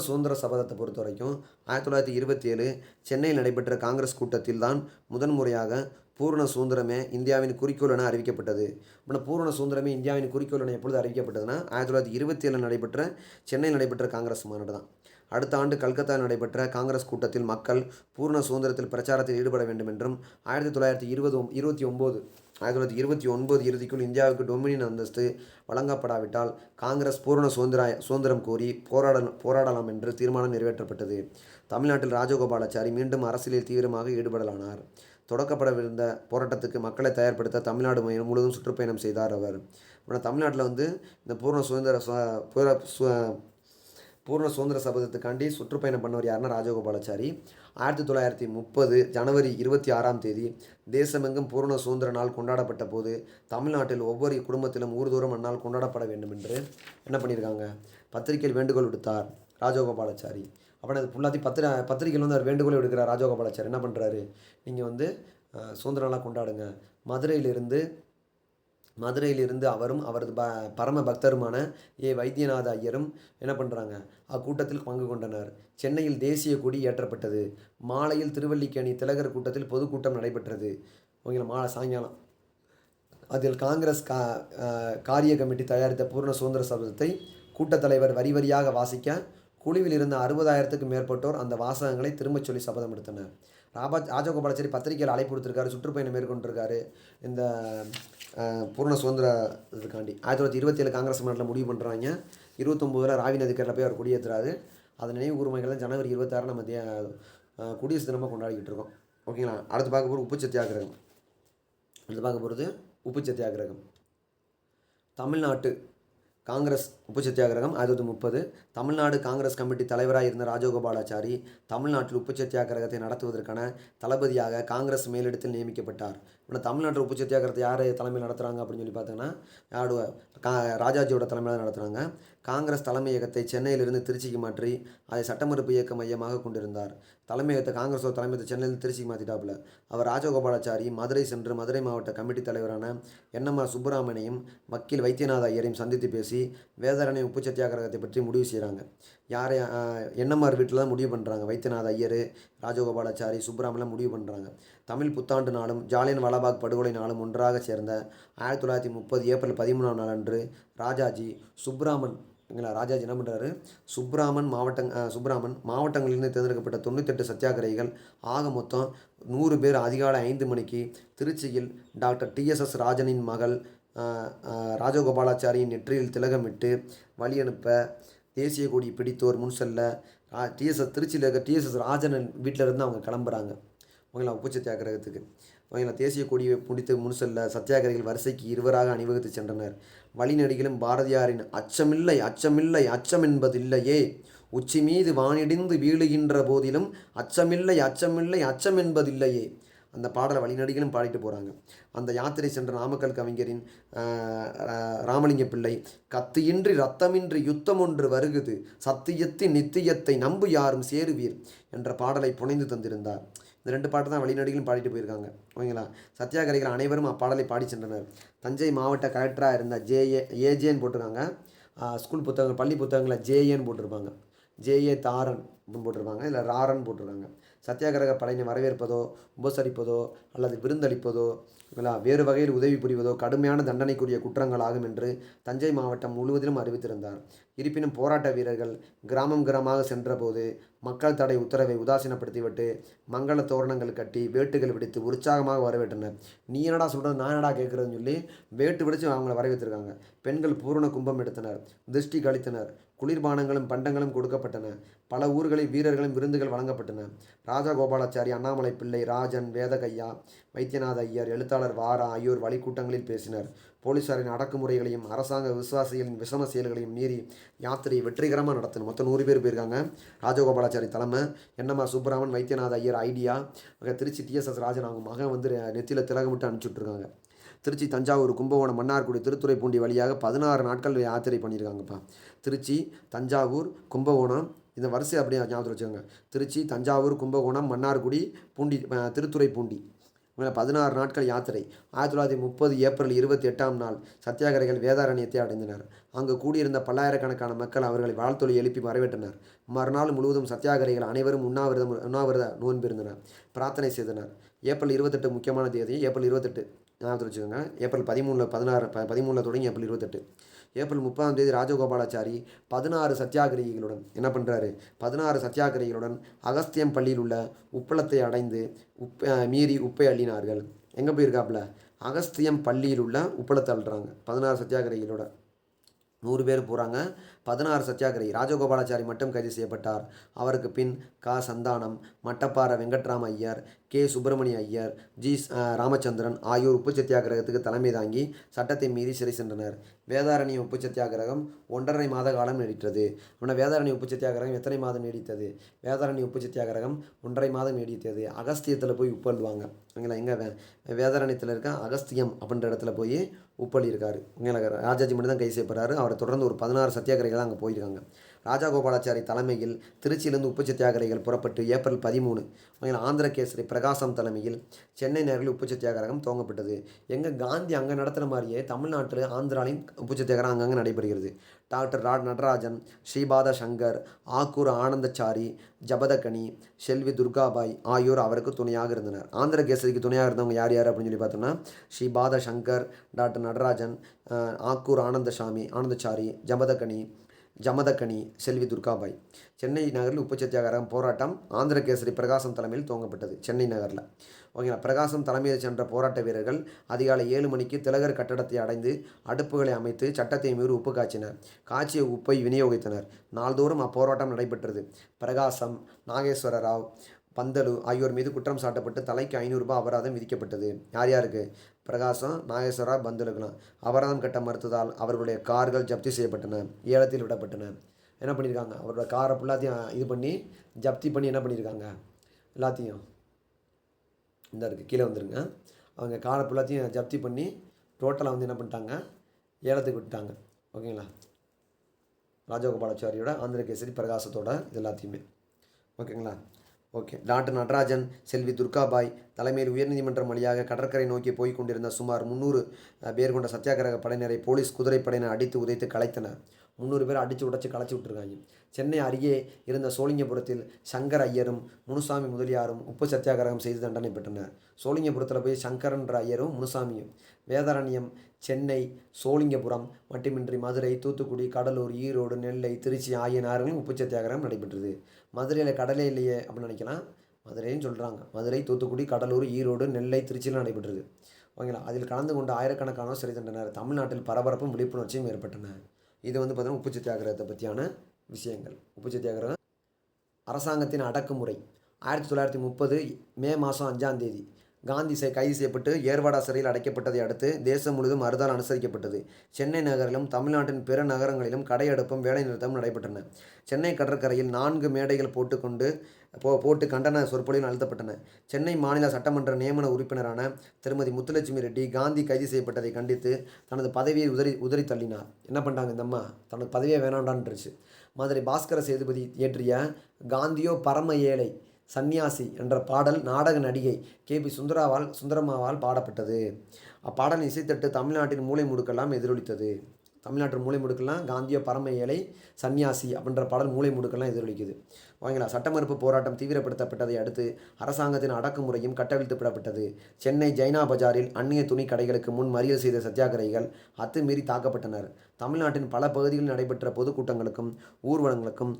சுதந்திர சபதத்தை பொறுத்த வரைக்கும் 1927 சென்னையில் நடைபெற்ற காங்கிரஸ் கூட்டத்தில் தான் முதன்முறையாக பூரண சுதந்திரமே இந்தியாவின் குறிக்கோள் என அறிவிக்கப்பட்டது. ஆனால் பூரண சுதந்திரமே இந்தியாவின் குறிக்கோள் என எப்பொழுது அறிவிக்கப்பட்டதுன்னா 1927 சென்னையில் நடைபெற்ற காங்கிரஸ் மாநாடு தான். அடுத்த ஆண்டு கல்கத்தாவில் நடைபெற்ற காங்கிரஸ் கூட்டத்தில் மக்கள் பூரண சுதந்திரத்தில் பிரச்சாரத்தில் ஈடுபட வேண்டும் என்றும் 1929 இறுதிக்குள் இந்தியாவுக்கு டொமினியன் அந்தஸ்து வழங்கப்படாவிட்டால் காங்கிரஸ் பூரண சுதந்திரம் கோரி போராடலாம் என்று தீர்மானம் நிறைவேற்றப்பட்டது. தமிழ்நாட்டில் ராஜகோபாலாச்சாரி மீண்டும் அரசியலில் தீவிரமாக ஈடுபடலானார். தொடக்கப்படவிருந்த போராட்டத்துக்கு மக்களை தயார்படுத்த தமிழ்நாடு முழுவதும் சுற்றுப்பயணம் செய்தார் அவர். தமிழ்நாட்டில் வந்து இந்த பூரண பூர்ண சுதந்திர சபதத்துக்காண்டி சுற்றுப்பயணம் பண்ணவர் யாருன்னா ராஜகோபாலாச்சாரி. 1930 ஜனவரி 26 தேசமெங்கும் பூர்ண சுதந்திர நாள் கொண்டாடப்பட்ட போது தமிழ்நாட்டில் ஒவ்வொரு குடும்பத்திலும் ஊர்தோறும் அந்நாள் கொண்டாடப்பட வேண்டும் என்று என்ன பண்ணியிருக்காங்க, பத்திரிகையில் வேண்டுகோள் விடுத்தார் ராஜகோபாலாச்சாரி. அப்புறம் அது ஃபுல்லாத்தையும் பத்திரிகையில் அவர் வேண்டுகோள் விடுக்கிறார். ராஜகோபாலாச்சாரி என்ன பண்ணுறாரு, நீங்கள் சுதந்திர நாளாக கொண்டாடுங்க. மதுரையிலிருந்து அவரும் அவரது பரம பக்தருமான வைத்தியநாத ஐயரும் என்ன பண்ணுறாங்க, அக்கூட்டத்தில் பங்கு கொண்டனர். சென்னையில் தேசிய கொடி ஏற்றப்பட்டது. மாலையில் திருவல்லிக்கேணி திலகர் கூட்டத்தில் பொதுக்கூட்டம் நடைபெற்றது. ஓகேங்களா, சாயங்காலம் அதில் காங்கிரஸ் காரிய கமிட்டி தயாரித்த பூர்ண சுதந்திர சபதத்தை கூட்டத்தலைவர் வரி வரியாக வாசிக்க குழுவில் இருந்த 60,000க்கும் மேற்பட்டோர் அந்த வாசகங்களை திரும்பச் சொல்லி சபதம் எடுத்தனர். ராஜகோபாலாச்சாரி பத்திரிகையில் அழைப்பு கொடுத்துருக்காரு, சுற்றுப்பயணம் மேற்கொண்டிருக்காரு. இந்த பூர்ண சுதந்திர இதுக்காண்டி 1927 காங்கிரஸ் மாநாட்டில் முடிவு பண்ணுறாங்க. 29 ராவி நதிக்கரையில் போய் அவர் கொடியேற்றுறாரு. அதன் நினைவு கூர்மைகள் தான் ஜனவரி 26 நம்ம குடியரசு தினமாக கொண்டாடிக்கிட்டு இருக்கோம். ஓகேங்களா. அடுத்து பார்க்க போகிறது உப்பு சத்தியாகிரகம். தமிழ்நாட்டு காங்கிரஸ் உப்பு சத்தியாகிரகம் 1930. தமிழ்நாடு காங்கிரஸ் கமிட்டி தலைவராக இருந்த ராஜகோபாலாச்சாரி தமிழ்நாட்டில் உப்பு சத்தியாகிரகத்தை நடத்துவதற்கான தளபதியாக காங்கிரஸ் மேலிடத்தில் நியமிக்கப்பட்டார். ஆனால் தமிழ்நாட்டில் உப்பு சத்தியாகிரகத்தை யார் தலைமையில் நடத்துகிறாங்க அப்படின்னு சொல்லி பார்த்தீங்கன்னா ராஜாஜியோட தலைமையில் நடத்துகிறாங்க. காங்கிரஸ் தலைமையகத்தை சென்னையிலிருந்து திருச்சிக்கு மாற்றி அதை சட்டமறுப்பு இயக்க மையமாக கொண்டிருந்தார். தலைமையகத்தை காங்கிரஸோட தலைமையகத்தை சென்னையிலிருந்து திருச்சிக்கு மாற்றிட்டாப்புல. அவர் ராஜகோபாலாச்சாரி மதுரை சென்று மதுரை மாவட்ட கமிட்டி தலைவரான என்எம்ஆர் சுப்புராமனையும் வக்கீல் வைத்தியநாத ஐயரையும் சந்தித்து பேசி வேதாரண்ய உப்பு சத்தியாகிரகத்தை பற்றி முடிவு செய்கிறாங்க. யாரை என்எம்ஆர் வீட்டில் தான் முடிவு பண்ணுறாங்க. வைத்தியநாத ஐயர், ராஜகோபாலாச்சாரி, சுப்புராமன்லாம் முடிவு பண்ணுறாங்க. தமிழ் புத்தாண்டு நாளும் ஜாலியன் வாலாபாக் படுகொலை நாளும் ஒன்றாக சேர்ந்த 1930 ஏப்ரல் 13 அன்று ராஜாஜி என்ன பண்ணுறாரு, சுப்புராமன் மாவட்டங்களிலிருந்து தேர்ந்தெடுக்கப்பட்ட 98 சத்தியாகிரகிகள் ஆக மொத்தம் 100 பேர் அதிகாலை 5 மணிக்கு திருச்சியில் டாக்டர் TSS ராஜனின் மகள் ராஜகோபாலாச்சாரியின் நெற்றியில் திலகமிட்டு வழி அனுப்ப தேசிய கொடி பிடித்தோர் முன் செல்ல திருச்சியில் இருக்க TSS ராஜன் வீட்டில் இருந்து அவங்க கிளம்புறாங்க. ஓகேங்களா, உப்பு சத்தியாகிரகத்துக்கு. ஓகேங்களா, தேசிய கொடியை பிடித்து முன் செல்ல சத்தியாகிரகிகள் வரிசைக்கு இருவராக அணிவகுத்து சென்றனர். வழிநெடுகிலும் பாரதியாரின் அச்சமில்லை அச்சமில்லை அச்சம் என்பதில்லையே, உச்சி மீது வானிடிந்து வீழுகின்ற போதிலும் அச்சமில்லை அச்சமில்லை அச்சம் என்பதில்லையே, அந்த பாடலை வழிநடிகளும் பாடிட்டு போகிறாங்க. அந்த யாத்திரை சென்ற நாமக்கல் கவிஞரின் ராமலிங்க பிள்ளை கத்தியின்றி ரத்தமின்றி யுத்தம் ஒன்று வருகுது, சத்தியத்தின் நித்தியத்தை நம்பு யாரும் சேருவீர் என்ற பாடலை புனைந்து தந்திருந்தார். இந்த 2 பாட்டு தான் வழிநடிகளும் பாடிட்டு போயிருக்காங்க. ஓகேங்களா. சத்தியாகிரகிகள் அனைவரும் அப்பாடலை பாடி சென்றனர். தஞ்சை மாவட்ட கலெக்டராக இருந்த ஏஜேன்னு போட்டிருக்காங்க. ஸ்கூல் புத்தகங்கள் பள்ளி புத்தகங்களில் ஜேஏன்னு போட்டிருப்பாங்க. ஜேஏ தாரன் அப்படின்னு போட்டிருப்பாங்க, இல்லை ராரன் போட்டிருக்காங்க. சத்தியாகிரக படையினை வரவேற்பதோ உபசரிப்பதோ அல்லது விருந்தளிப்பதோ வேறு வகையில் உதவி புரிவதோ கடுமையான தண்டனைக்குரிய குற்றங்களாகும் என்று தஞ்சை மாவட்டம் முழுவதிலும் அறிவித்திருந்தார். இருப்பினும் போராட்ட வீரர்கள் கிராமமாக சென்றபோது மக்கள் தடை உத்தரவை உதாசீனப்படுத்திவிட்டு மங்கள தோரணங்கள் கட்டி வேட்டுகள் விடுத்து உற்சாகமாக வரவேற்றனர். நீ என்னடா சொல்கிறது, நான் என்னடா கேட்குறதுன்னு சொல்லி வேட்டு விடுத்து அவங்கள வரவேற்றிருக்காங்க. பெண்கள் பூரண கும்பம் எடுத்தனர், திருஷ்டி கழித்தனர், குளிர்பானங்களும் பண்டங்களும் கொடுக்கப்பட்டன. பல ஊர்களில் வீரர்களும் விருந்துகள் வழங்கப்பட்டன. ராஜகோபாலாச்சாரி, அண்ணாமலை பிள்ளை, ராஜன், வேதகையா, வைத்தியநாத ஐயர், எழுத்தாளர் வாரா ஆகியோர் வழிக்கூட்டங்களில் பேசினர். போலீசாரின் அடக்குமுறைகளையும் அரசாங்க விசுவாசிகளின் விஷம செயல்களையும் மீறி யாத்திரையை வெற்றிகரமாக நடத்தணும். மொத்தம் 100 பேர் போயிருக்காங்க. ராஜகோபாலாச்சாரி தலைமை, என்எம்ஆர் சுப்புராமன், வைத்தியநாத ஐயர் ஐடியா, திருச்சி TSS ராஜன் அவங்க மகன் நெத்தியில் திலகமிட்டு அனுப்பிச்சுட்ருக்காங்க. திருச்சி, தஞ்சாவூர், கும்பகோணம், மன்னார்குடி, திருத்துறைப்பூண்டி வழியாக 16 நாட்கள் யாத்திரை பண்ணியிருக்காங்கப்பா. திருச்சி, தஞ்சாவூர், கும்பகோணம், இந்த வரிசை அப்படியே ஞாபகத்தில் வச்சுக்கோங்க. திருச்சி, தஞ்சாவூர், கும்பகோணம், மன்னார்குடி, திருத்துறைப்பூண்டி 16 நாட்கள் யாத்திரை. 1930 ஏப்ரல் 28 சத்தியாகிரகிகள் வேதாரண்யத்தை அடைந்தனர். அங்கு கூடியிருந்த பல்லாயிரக்கணக்கான மக்கள் அவர்களை வாழ்த்தொலி எழுப்பி வரவேற்றனர். மறுநாள் முழுவதும் சத்தியாகிரகிகள் அனைவரும் உண்ணாவிரத நோன்பிருந்தனர், பிரார்த்தனை செய்தனர். ஏப்ரல் 28 முக்கியமான தேதி. ஏப்ரல் 28 ஞாபகத்தில் வச்சுக்கோங்க. ஏப்ரல் 13 தொடங்கி ஏப்ரல் 28. ஏப்ரல் 30 ராஜகோபாலாச்சாரி 16 சத்தியாகிரகிகளுடன் என்ன பண்ணுறாரு, 16 சத்தியாகிரகிகளுடன் அகஸ்தியம் பள்ளியில் உள்ள உப்பளத்தை அடைந்து மீறி உப்பை அள்ளினார்கள். எங்கே போயிருக்காப்புல, அகஸ்தியம் பள்ளியில் உள்ள உப்பளத்தை அள்ளுறாங்க. 16 சத்தியாகிரகிகளோட 100 பேர் போகிறாங்க. 16 சத்தியாகிரகி. ராஜகோபாலாச்சாரி மட்டும் கைது செய்யப்பட்டார். அவருக்கு பின் சந்தானம், மட்டப்பாறை வெங்கட்ராம ஐயர், சுப்பிரமணிய ஐயர், ராமச்சந்திரன் ஆகியோர் உப்பு சத்தியாகிரகத்துக்கு தலைமை தாங்கி சட்டத்தை மீறி சிறை சென்றனர். வேதாரண்ய உப்பு சத்தியாகிரகம் 1½ மாத காலம் நீடித்தது. வேதாரண்ய உப்பு சத்தியாகிரகம் எத்தனை மாதம் நீடித்தது? வேதாரண்ய உப்பு சத்தியாகிரகம் 1½ மாதம் நீடித்தது. அகஸ்தியத்தில் போய் உப்பு அள்ளுவாங்க. எங்கே வேதாரண்யத்தில் இருக்க அகஸ்தியம் அப்படின்ற இடத்துல போய் உப்பள்ளி இருக்காரு. ராஜாஜி மட்டும் தான் கைது செய்யப்படுறாரு. அவரை தொடர்ந்து ஒரு 16 சத்தியாகிரகிகள் அங்கே போயிருக்காங்க. ராஜகோபாலாச்சாரி தலைமையில் திருச்சியிலிருந்து உப்பு சத்தியாகிரகிகள் புறப்பட்டு ஏப்ரல் 13 ஆந்திர கேசரி பிரகாசம் தலைமையில் சென்னை நகரில் உப்பு சத்தியாகிரகம் துவங்கப்பட்டது. காந்தி அங்கே நடத்துகிற மாதிரியே தமிழ்நாட்டில் ஆந்திராலையும் உப்பு சத்தியாகிரகம் அங்கங்கே நடைபெறுகிறது. டாக்டர் நடராஜன், ஸ்ரீபாத சங்கர், ஆக்கூர் ஆனந்தச்சாரி, ஜபதகனி, செல்வி துர்காபாய் ஆகியோர் அவருக்கு துணையாக இருந்தனர். ஆந்திர கேசரிக்கு துணையாக இருந்தவங்க யார் யார் அப்படின்னு சொல்லி பார்த்தோம்னா ஸ்ரீபாத சங்கர், டாக்டர் நடராஜன், ஆக்கூர் ஆனந்தச்சாரி, ஜமதகனி, செல்வி துர்காபாய். சென்னை நகரில் உப்பு சத்தியாகிரகம் போராட்டம் ஆந்திர கேசரி பிரகாசம் தலைமையில் துவங்கப்பட்டது. சென்னை நகரில் பிரகாசம் தலைமையில் சென்ற போராட்ட வீரர்கள் அதிகாலை 7 மணிக்கு திலகர் கட்டடத்தை அடைந்து அடுப்புகளை அமைத்து சட்டத்தை மீறி உப்பு காய்ச்சினர். காய்ச்சிய உப்பை விநியோகித்தனர். நாள்தோறும் அப்போராட்டம் நடைபெற்றது. பிரகாசம், நாகேஸ்வர ராவ், பந்தலு ஆகியோர் மீது குற்றம் சாட்டப்பட்டு தலைக்கு 500 ரூபாய் அபராதம் விதிக்கப்பட்டது. யார் யாருக்கு? பிரகாசம், நாகேஸ்வரா, பந்தலுக்கெல்லாம். அபராதம் கட்ட மறுத்ததால் அவர்களுடைய கார்கள் ஜப்தி செய்யப்பட்டன, ஏலத்தில் விடப்பட்டன. என்ன பண்ணியிருக்காங்க? அவரோட காரை ஃபுல்லாத்தையும் இது பண்ணி ஜப்தி பண்ணி என்ன பண்ணியிருக்காங்க? எல்லாத்தையும் இந்த இருக்குது கீழே வந்துருங்க. அவங்க காரை ஃபுல்லாத்தையும் ஜப்தி பண்ணி டோட்டலாக என்ன பண்ணிட்டாங்க? ஏலத்துக்கு விட்டுட்டாங்க. ஓகேங்களா? ராஜகோபாலாச்சாரியோட ஆந்திர கேசரி பிரகாசத்தோட இது எல்லாத்தையுமே. ஓகேங்களா? ஓகே. டாக்டர் நடராஜன், செல்வி துர்காபாய் தலைமையில் உயர்நீதிமன்றம் வழியாக கடற்கரை நோக்கி போய் கொண்டிருந்த சுமார் 300 பேர் கொண்ட சத்தியாகிரக படையினரை போலீஸ் குதிரைப்படையினர் அடித்து உதைத்து கலைத்தனர். 300 பேர் அடித்து உடைச்சி கலைச்சி விட்டுருக்காங்க. சென்னை அருகே இருந்த சோழிங்கபுரத்தில் சங்கர் ஐயரும் முனுசாமி முதலியாரும் உப்பு சத்தியாகிரகம் செய்து தண்டனை பெற்றனர். சோழிங்கபுரத்தில் போய் சங்கரன்ற ஐயரும் முனுசாமியும். வேதாரண்யம், சென்னை, சோழிங்கபுரம் மட்டுமின்றி மதுரை, தூத்துக்குடி, கடலூர், ஈரோடு, நெல்லை, திருச்சி ஆகிய நகரங்களிலும் உப்பு சத்தியாகிரகம் நடைபெற்றது. மதுரையில் கடலே இல்லையே அப்படின்னு நினைக்கலாம். மதுரைன்னு சொல்கிறாங்க. மதுரை, தூத்துக்குடி, கடலூர், ஈரோடு, நெல்லை, திருச்சியில் நடைபெற்றது. ஓகேங்களா? அதில் கலந்து கொண்ட ஆயிரக்கணக்கானோர் சிறை தண்டனர். தமிழ்நாட்டில் பரபரப்பும் விழிப்புணர்ச்சியும் ஏற்பட்டன. இது பார்த்தீங்கன்னா உப்பு சத்தியாகிரகத்தை பற்றியான விஷயங்கள். உப்பு சத்தியாகிரகம் அரசாங்கத்தின் அடக்குமுறை. 1930 மே மாதம் 5ஆம் தேதி காந்தி கைது செய்யப்பட்டு ஏர்வாடா சிறையில் அடைக்கப்பட்டதை அடுத்து தேசம் முழுவதும் அறுதால் அனுசரிக்கப்பட்டது. சென்னை நகரிலும் தமிழ்நாட்டின் பிற நகரங்களிலும் கடையெடுப்பும் வேலைநிறுத்தமும் நடைபெற்றன. சென்னை கடற்கரையில் 4 மேடைகள் போட்டு கண்டன சொற்பொழிவு அழுத்தப்பட்டன. சென்னை மாநில சட்டமன்ற நியமன உறுப்பினரான திருமதி முத்துலட்சுமி ரெட்டி காந்தி கைது செய்யப்பட்டதை கண்டித்து தனது பதவியை உதறி தள்ளினார். என்ன பண்ணிட்டாங்க? இந்த அம்மா தனது பதவியை வேணாண்டான்ருச்சு. மதுரை பாஸ்கர சேதுபதி இயற்றிய காந்தியோ பரம ஏழை சன்னியாசி என்ற பாடல் நாடக நடிகை கே.பி. சுந்தரம்மாவால் பாடப்பட்டது. அப்பாடல் இசைத்தட்டு தமிழ்நாட்டின் மூலை முடுக்கெல்லாம் எதிரொலித்தது. தமிழ்நாட்டின் மூலை முடுக்கெல்லாம் காந்தியோ பரம ஏழை சன்னியாசி அப்படின்ற பாடல் மூலை முடுக்கெல்லாம் எதிரொலிக்குது. ஓகேங்களா? சட்டமறுப்பு போராட்டம் தீவிரப்படுத்தப்பட்டதை அடுத்து அரசாங்கத்தின் அடக்குமுறையும் கட்டவிழ்த்துவிடப்பட்டது. சென்னை ஜைனா பஜாரில் அந்நிய துணி கடைகளுக்கு முன் மறியல் செய்த சத்தியாகிரகிகள் அத்துமீறி தாக்கப்பட்டனர். தமிழ்நாட்டின் பல பகுதிகளில் நடைபெற்ற பொதுக்கூட்டங்களுக்கும் ஊர்வலங்களுக்கும்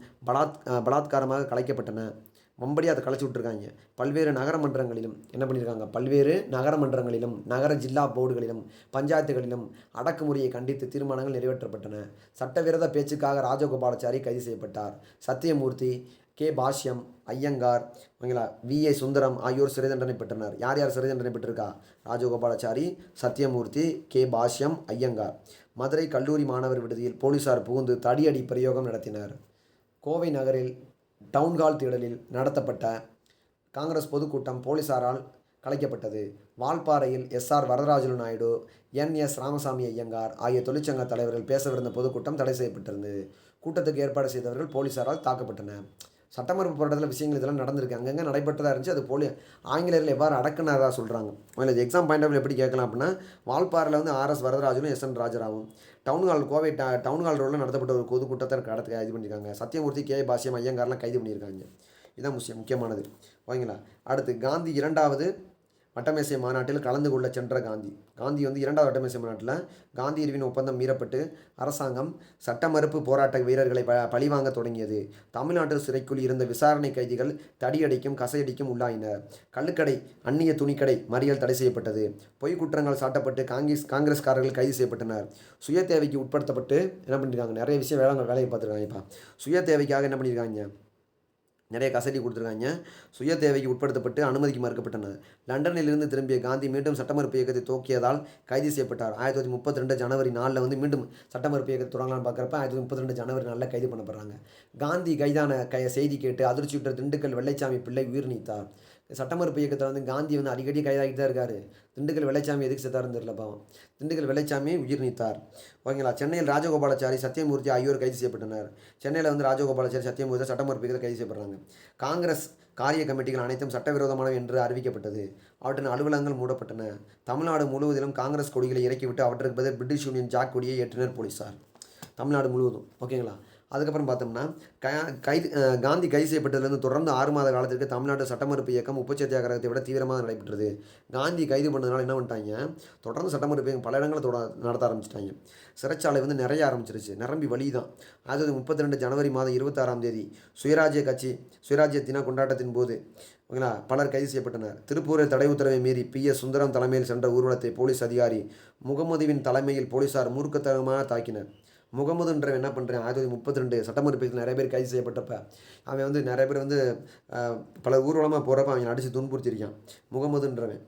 பலாத்காரமாக கலைக்கப்பட்டன. வம்படியாக அதை கலைச்சி விட்ருக்காங்க. பல்வேறு நகரமன்றங்களிலும் என்ன பண்ணியிருக்காங்க? பல்வேறு நகரமன்றங்களிலும் நகர ஜில்லா போர்டுகளிலும் பஞ்சாயத்துகளிலும் அடக்குமுறையை கண்டித்து தீர்மானங்கள் நிறைவேற்றப்பட்டன. சட்டவிரோத பேச்சுக்காக ராஜகோபாலாச்சாரி கைது செய்யப்பட்டார். சத்தியமூர்த்தி, பாஷ்யம், ஐயங்கார், வி.ஏ. சுந்தரம் ஆகியோர் சிறை தண்டனை பெற்றனர். யார் யார் சிறை தண்டனை பெற்றிருக்கா? ராஜகோபாலாச்சாரி, சத்தியமூர்த்தி, பாஷ்யம், ஐயங்கார். மதுரை கல்லூரி மாணவர் விடுதியில் போலீசார் புகுந்து தடியடி பிரயோகம் நடத்தினர். கோவை நகரில் டவுன்ஹால் திடலில் நடத்தப்பட்ட காங்கிரஸ் பொதுக்கூட்டம் போலீசாரால் கலைக்கப்பட்டது. வால்பாறையில் எஸ்.ஆர். வரதராஜலு நாயுடு, என்.எஸ். ராமசாமி ஐயங்கார் ஆகிய தொழிற்சங்க தலைவர்கள் பேசவிருந்த பொதுக்கூட்டம் தடை செய்யப்பட்டிருந்தது. கூட்டத்துக்கு ஏற்பாடு செய்தவர்கள் போலீசாரால் தாக்கப்பட்டனர். சட்டமறுப்பு போராட்டத்தில் விஷயங்கள் இதெல்லாம் நடந்திருக்கு. அங்கங்கே நடைபெற்றதாக இருந்துச்சு. அது ஆங்கிலேயர்கள் எவ்வாறு அடக்குனாரா சொல்கிறாங்க. இது எக்ஸாம் பாயிண்ட் ஆஃப் எப்படி கேட்கலாம் அப்படின்னா, வால்பாறையில் ஆர்.எஸ். வரதராஜனும் எஸ்.என். ராஜராவும் கோவை டவுன்ஹால் ரோடில் நடத்தப்பட்ட ஒரு பொதுக்கூட்டத்தை இது பண்ணியிருக்காங்க. சத்தியமூர்த்தி, பாஷ்யம், ஐயங்கார்லாம் கைது பண்ணியிருக்காங்க. இதுதான் முக்கியமானது. ஓகேங்களா? அடுத்து காந்தி 2வது வட்டமேசை மாநாட்டில் கலந்து கொள்ள சென்ற காந்தி வந்து 2வது வட்டமேசை மாநாட்டில் காந்தி இருவின் ஒப்பந்தம் மீறப்பட்டு அரசாங்கம் சட்ட மறுப்பு போராட்ட வீரர்களை பழிவாங்க தொடங்கியது. தமிழ்நாட்டு சிறைக்குள் இருந்த விசாரணை கைதிகள் தடியடிக்கும் கசையடிக்கும் உள்ளாயினர். கள்ளுக்கடை, அந்நிய துணிக்கடை மறியல் தடை செய்யப்பட்டது. பொய் குற்றங்கள் சாட்டப்பட்டு காங்கிரஸ்காரர்கள் கைது செய்யப்பட்டனர். சுய தேவைக்கு உட்படுத்தப்பட்டு என்ன பண்ணியிருக்காங்க, நிறைய விஷயம் வேலையை பார்த்துருக்காங்கப்பா. சுய தேவைக்காக என்ன பண்ணியிருக்காங்க, நிறைய கசடி கொடுத்துருக்காங்க. சுய தேவைக்கு உட்படுத்தப்பட்டு அனுமதிக்கு மறுக்கப்பட்டனர். லண்டனிலிருந்து திரும்பிய காந்தி மீண்டும் சட்டமறுப்பு இயக்கத்தை துவக்கியதால் கைது செய்யப்பட்டார். 1932 ஜனவரி 4 வந்து மீண்டும் சட்டமறுப்பு இயக்கத்தை தொடங்கலான்னு பார்க்குறப்ப 1932 ஜனவரி 4 கைது பண்ணப்படுறாங்க. காந்தி கைதான செய்தி கேட்டு அதிர்ச்சியுற்ற திண்டுக்கல் வெள்ளைச்சாமி பிள்ளை உயிர் நீத்தார். சட்டமறுப்பு இயக்கத்தில் வந்து காந்தி வந்து அடிக்கடி கைதாகிட்டு தான் இருக்காரு. திண்டுக்கல் வெள்ளைச்சாமி எதுக்கு செத்தாருன்னு தெரியல பாவம். திண்டுக்கல் வெள்ளைச்சாமி உயிர் நீத்தார். ஓகேங்களா. சென்னையில் ராஜகோபாலாச்சாரி, சத்தியமூர்த்தி ஆகியோர் கைது செய்யப்பட்டனர். சென்னையில் வந்து ராஜகோபாலாச்சாரி, சத்தியமூர்த்தி சட்டமறுப்பு இயக்கத்தில் கைது செய்யப்படுறாங்க. காங்கிரஸ் காரிய கமிட்டிகள் அனைத்தும் சட்டவிரோதமானவை என்று அறிவிக்கப்பட்டது. அவற்றின் அலுவலகங்கள் மூடப்பட்டன. தமிழ்நாடு முழுவதிலும் காங்கிரஸ் கொடிகளை இறக்கிவிட்டு அவற்றுக்கு பதில் பிரிட்டிஷ் யூனியன் ஜாக் கொடியை ஏற்றினர் போலீஸார். தமிழ்நாடு முழுவதும். ஓகேங்களா. அதுக்கப்புறம் பார்த்தோம்னா காந்தி கைது செய்யப்பட்டதுலேருந்து தொடர்ந்து 6 மாத காலத்திற்கு தமிழ்நாட்டு சட்டமறுப்பு இயக்கம் உப்பு சத்தியாகிரகத்தை விட தீவிரமாக நடைபெற்றது. காந்தி கைது பண்ணதுனால என்ன பண்ணிட்டாங்க, தொடர்ந்து சட்டமறுப்பு இயக்கம் பல இடங்களை நடத்த ஆரம்பிச்சிட்டாங்க. சிறைச்சாலை வந்து நிறைய ஆரம்பிச்சிருச்சு, நிரம்பி வழி தான். 1932 ஜனவரி மாதம் 26ஆம் தேதி சுயராஜ்ய தின கொண்டாட்டத்தின் போது ஓகேங்களா பலர் கைது செய்யப்பட்டனர். திருப்பூரில் தடை உத்தரவை மீறி PS சுந்தரம் தலைமையில் சென்ற ஊர்வலத்தை போலீஸ் அதிகாரி முகமதுவின் தலைமையில் போலீசார் மூர்க்கத்தனமாக தாக்கினர். முகமதுன்றவன் என்ன பண்ணுறேன், 1932 சட்டமறுப்பில் நிறைய பேர் கைது செய்யப்பட்டப்ப அவன் வந்து நிறைய பேர் வந்து பல ஊர்வலமாக போகிறப்ப அவன் அடித்து துன்புறுத்திருக்கான் முகமதுன்றவன்.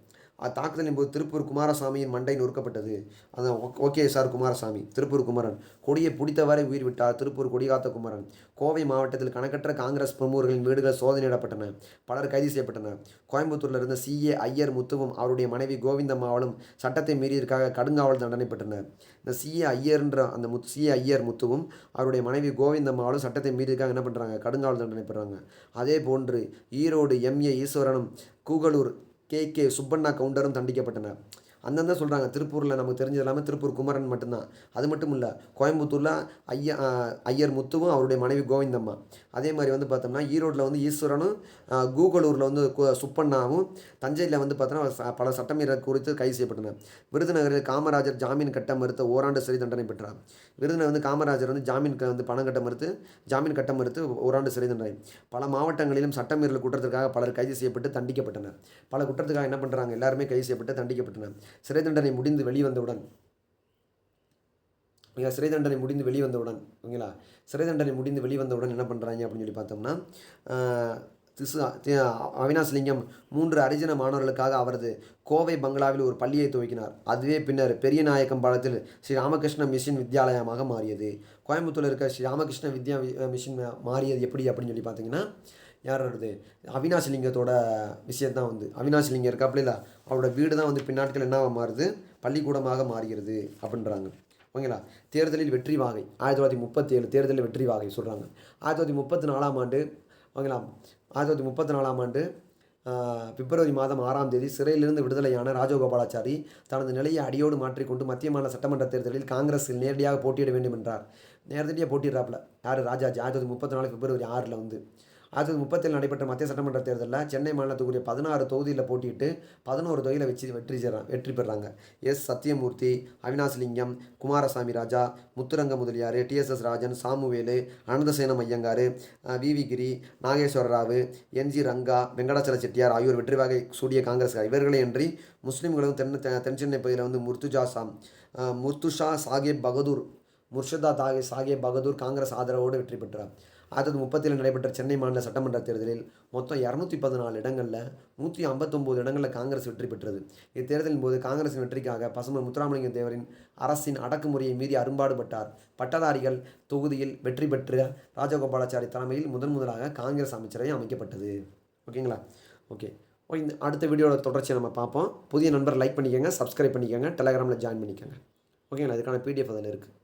தாக்குதலின் போது திருப்பூர் குமாரசாமியின் மண்டை நொறுக்கப்பட்டது. அதான் ஓகே சார் குமாரசாமி, திருப்பூர் குமரன் கொடியை பிடித்தவரை உயிர் விட்டார் திருப்பூர் கொடிகாத்த குமரன். கோவை மாவட்டத்தில் கணக்கற்ற காங்கிரஸ் பிரமுகர்களின் வீடுகள் சோதனையிடப்பட்டன, பலர் கைது செய்யப்பட்டனர். கோயம்புத்தூரில் இருந்த CA ஐயர் முத்துவும் அவருடைய மனைவி கோவிந்தம்மாவளும் சட்டத்தை மீறியதற்காக கடுங்காவல் தண்டனை பெற்றனர். இந்த CA ஐயர் முத்துவும் அவருடைய மனைவி கோவிந்தம்மாவளும் சட்டத்தை மீறியதற்காக என்ன பண்ணுறாங்க, கடுங்காவல் தண்டனை பெறாங்க. அதே போன்று ஈரோடு MA ஈஸ்வரனும், கூகலூர் KK சுப்பண்ணா கவுண்டரும் தண்டிக்கப்பட்டனர். அந்தந்த சொல்கிறாங்க. திருப்பூரில் நமக்கு தெரிஞ்சது இல்லாமல் திருப்பூர் குமரன் மட்டும்தான். அது மட்டும் இல்லை, கோயம்புத்தூரில் ஐயர் முத்துவும் அவருடைய மனைவி கோவிந்தம்மா. அதே மாதிரி வந்து பார்த்தோம்னா ஈரோட்டில் வந்து ஈஸ்வரனும், கூகலூரில் வந்து சுப்பண்ணாவும், தஞ்சையில் வந்து பார்த்தோன்னா பல சட்டமீறல் குறித்து கைது செய்யப்பட்டனர். விருதுநகரில் காமராஜர் ஜாமீன் கட்ட மறுத்த ஓராண்டு சிறை தண்டனை பெற்றார். விருதுநகர் வந்து காமராஜர் வந்து ஜாமீன் கட்ட மறுத்து ஓராண்டு சிறை தண்டனை. பல மாவட்டங்களிலும் சட்டமீறல் குற்றத்திற்காக பலர் கைது செய்யப்பட்டு தண்டிக்கப்பட்டனர். பல குற்றத்துக்காக என்ன பண்ணுறாங்க, எல்லாருமே கைது செய்யப்பட்டு தண்டிக்கப்பட்டனர். சிறை தண்டனை முடிந்து வெளிவந்தவுடன் என்ன பண்ணுறாங்க அப்படின்னு சொல்லி பார்த்தோம்னா, அவினாசிலிங்கம் 3 ஹரிஜன மாணவர்களுக்காக அவரது கோவை பங்களாவில் ஒரு பள்ளியை துவக்கினார். அதுவே பின்னர் பெரியநாயக்கம் பாலத்தில் ஸ்ரீ ராமகிருஷ்ண மிஷன் வித்யாலயமாக மாறியது. கோயம்புத்தூரில் இருக்க ஸ்ரீ ராமகிருஷ்ண வித்யா மிஷன் மாறியது எப்படி அப்படின்னு சொல்லி பார்த்தீங்கன்னா, யார் வருது, அவினாசிலிங்கத்தோட விஷயத்தான் வந்து அவினாசிலிங்கம் இருக்காப்புல இல்லை, அவரோட வீடு தான் வந்து பின்னாட்கள் என்ன மாறுது, பள்ளிக்கூடமாக மாறுகிறது அப்படின்றாங்க. ஓகேங்களா. தேர்தலில் வெற்றி வாகை 1937 தேர்தலில் வெற்றி வாகை சொல்கிறாங்க. 1934ஆம் ஆண்டு ஓகேங்களா. 1934ஆம் ஆண்டு பிப்ரவரி மாதம் 6ஆம் தேதி சிறையிலிருந்து விடுதலையான ராஜகோபாலாச்சாரி தனது நிலையை அடியோடு மாற்றிக்கொண்டு மத்திய மாநில சட்டமன்ற தேர்தலில் காங்கிரஸில் நேரடியாக போட்டியிட வேண்டும் என்றார். நேரடியாக போட்டிடுறாப்புல யார், ராஜாஜி. 1934 பிப்ரவரி 6 வந்து 1937 நடைபெற்ற மத்திய சட்டமன்ற தேர்தலில் சென்னை மாநிலத்துக்குரிய 16 தொகுதியில் போட்டியிட்டு 11 தொகுதியில் வெற்றி பெறாங்க. சத்தியமூர்த்தி, அவினாசிலிங்கம், குமாரசாமி ராஜா, முத்துரங்க முதலியார், TSS ராஜன், சாமுவேலு, அனந்தசேனம் ஐயங்கார், VV கிரி, நாகேஸ்வர ராவ், NG ரங்கா, வெங்கடாச்சல செட்டியார் ஆகியோர் வெற்றி வாகை சூடிய காங்கிரஸ்கார். இவர்களே அன்றி முஸ்லீம்களும் தென் சென்னை பகுதியில் வந்து முர்துஷா சாஹேப் பகதூர் காங்கிரஸ் ஆதரவோடு வெற்றி பெற்றார். 1937 நடைபெற்ற சென்னை மாநில சட்டமன்ற தேர்தலில் மொத்தம் 214 இடங்களில் 159 இடங்களில் காங்கிரஸ் வெற்றி பெற்றது. இத்தேர்தலின் போது காங்கிரஸின் வெற்றிக்காக பசுமன் முத்துராமலிங்க தேவரின் அரசின் அடக்குமுறையை மீறி அரும்பாடுபட்டார். பட்டதாரிகள் தொகுதியில் வெற்றி பெற்ற ராஜகோபாலாச்சாரி தலைமையில் முதலாக காங்கிரஸ் அமைச்சரவை அமைக்கப்பட்டது. ஓகேங்களா. ஓகே, இந்த அடுத்த வீடியோட தொடர்ச்சியை நம்ம பார்ப்போம். புதிய நண்பர் லைக் பண்ணிக்கோங்க, சப்ஸ்கிரைப் பண்ணிக்கோங்க, டெலகிராமில் ஜாயின் பண்ணிக்கோங்க. ஓகேங்களா. இதுக்கான PDF அதில் இருக்குது.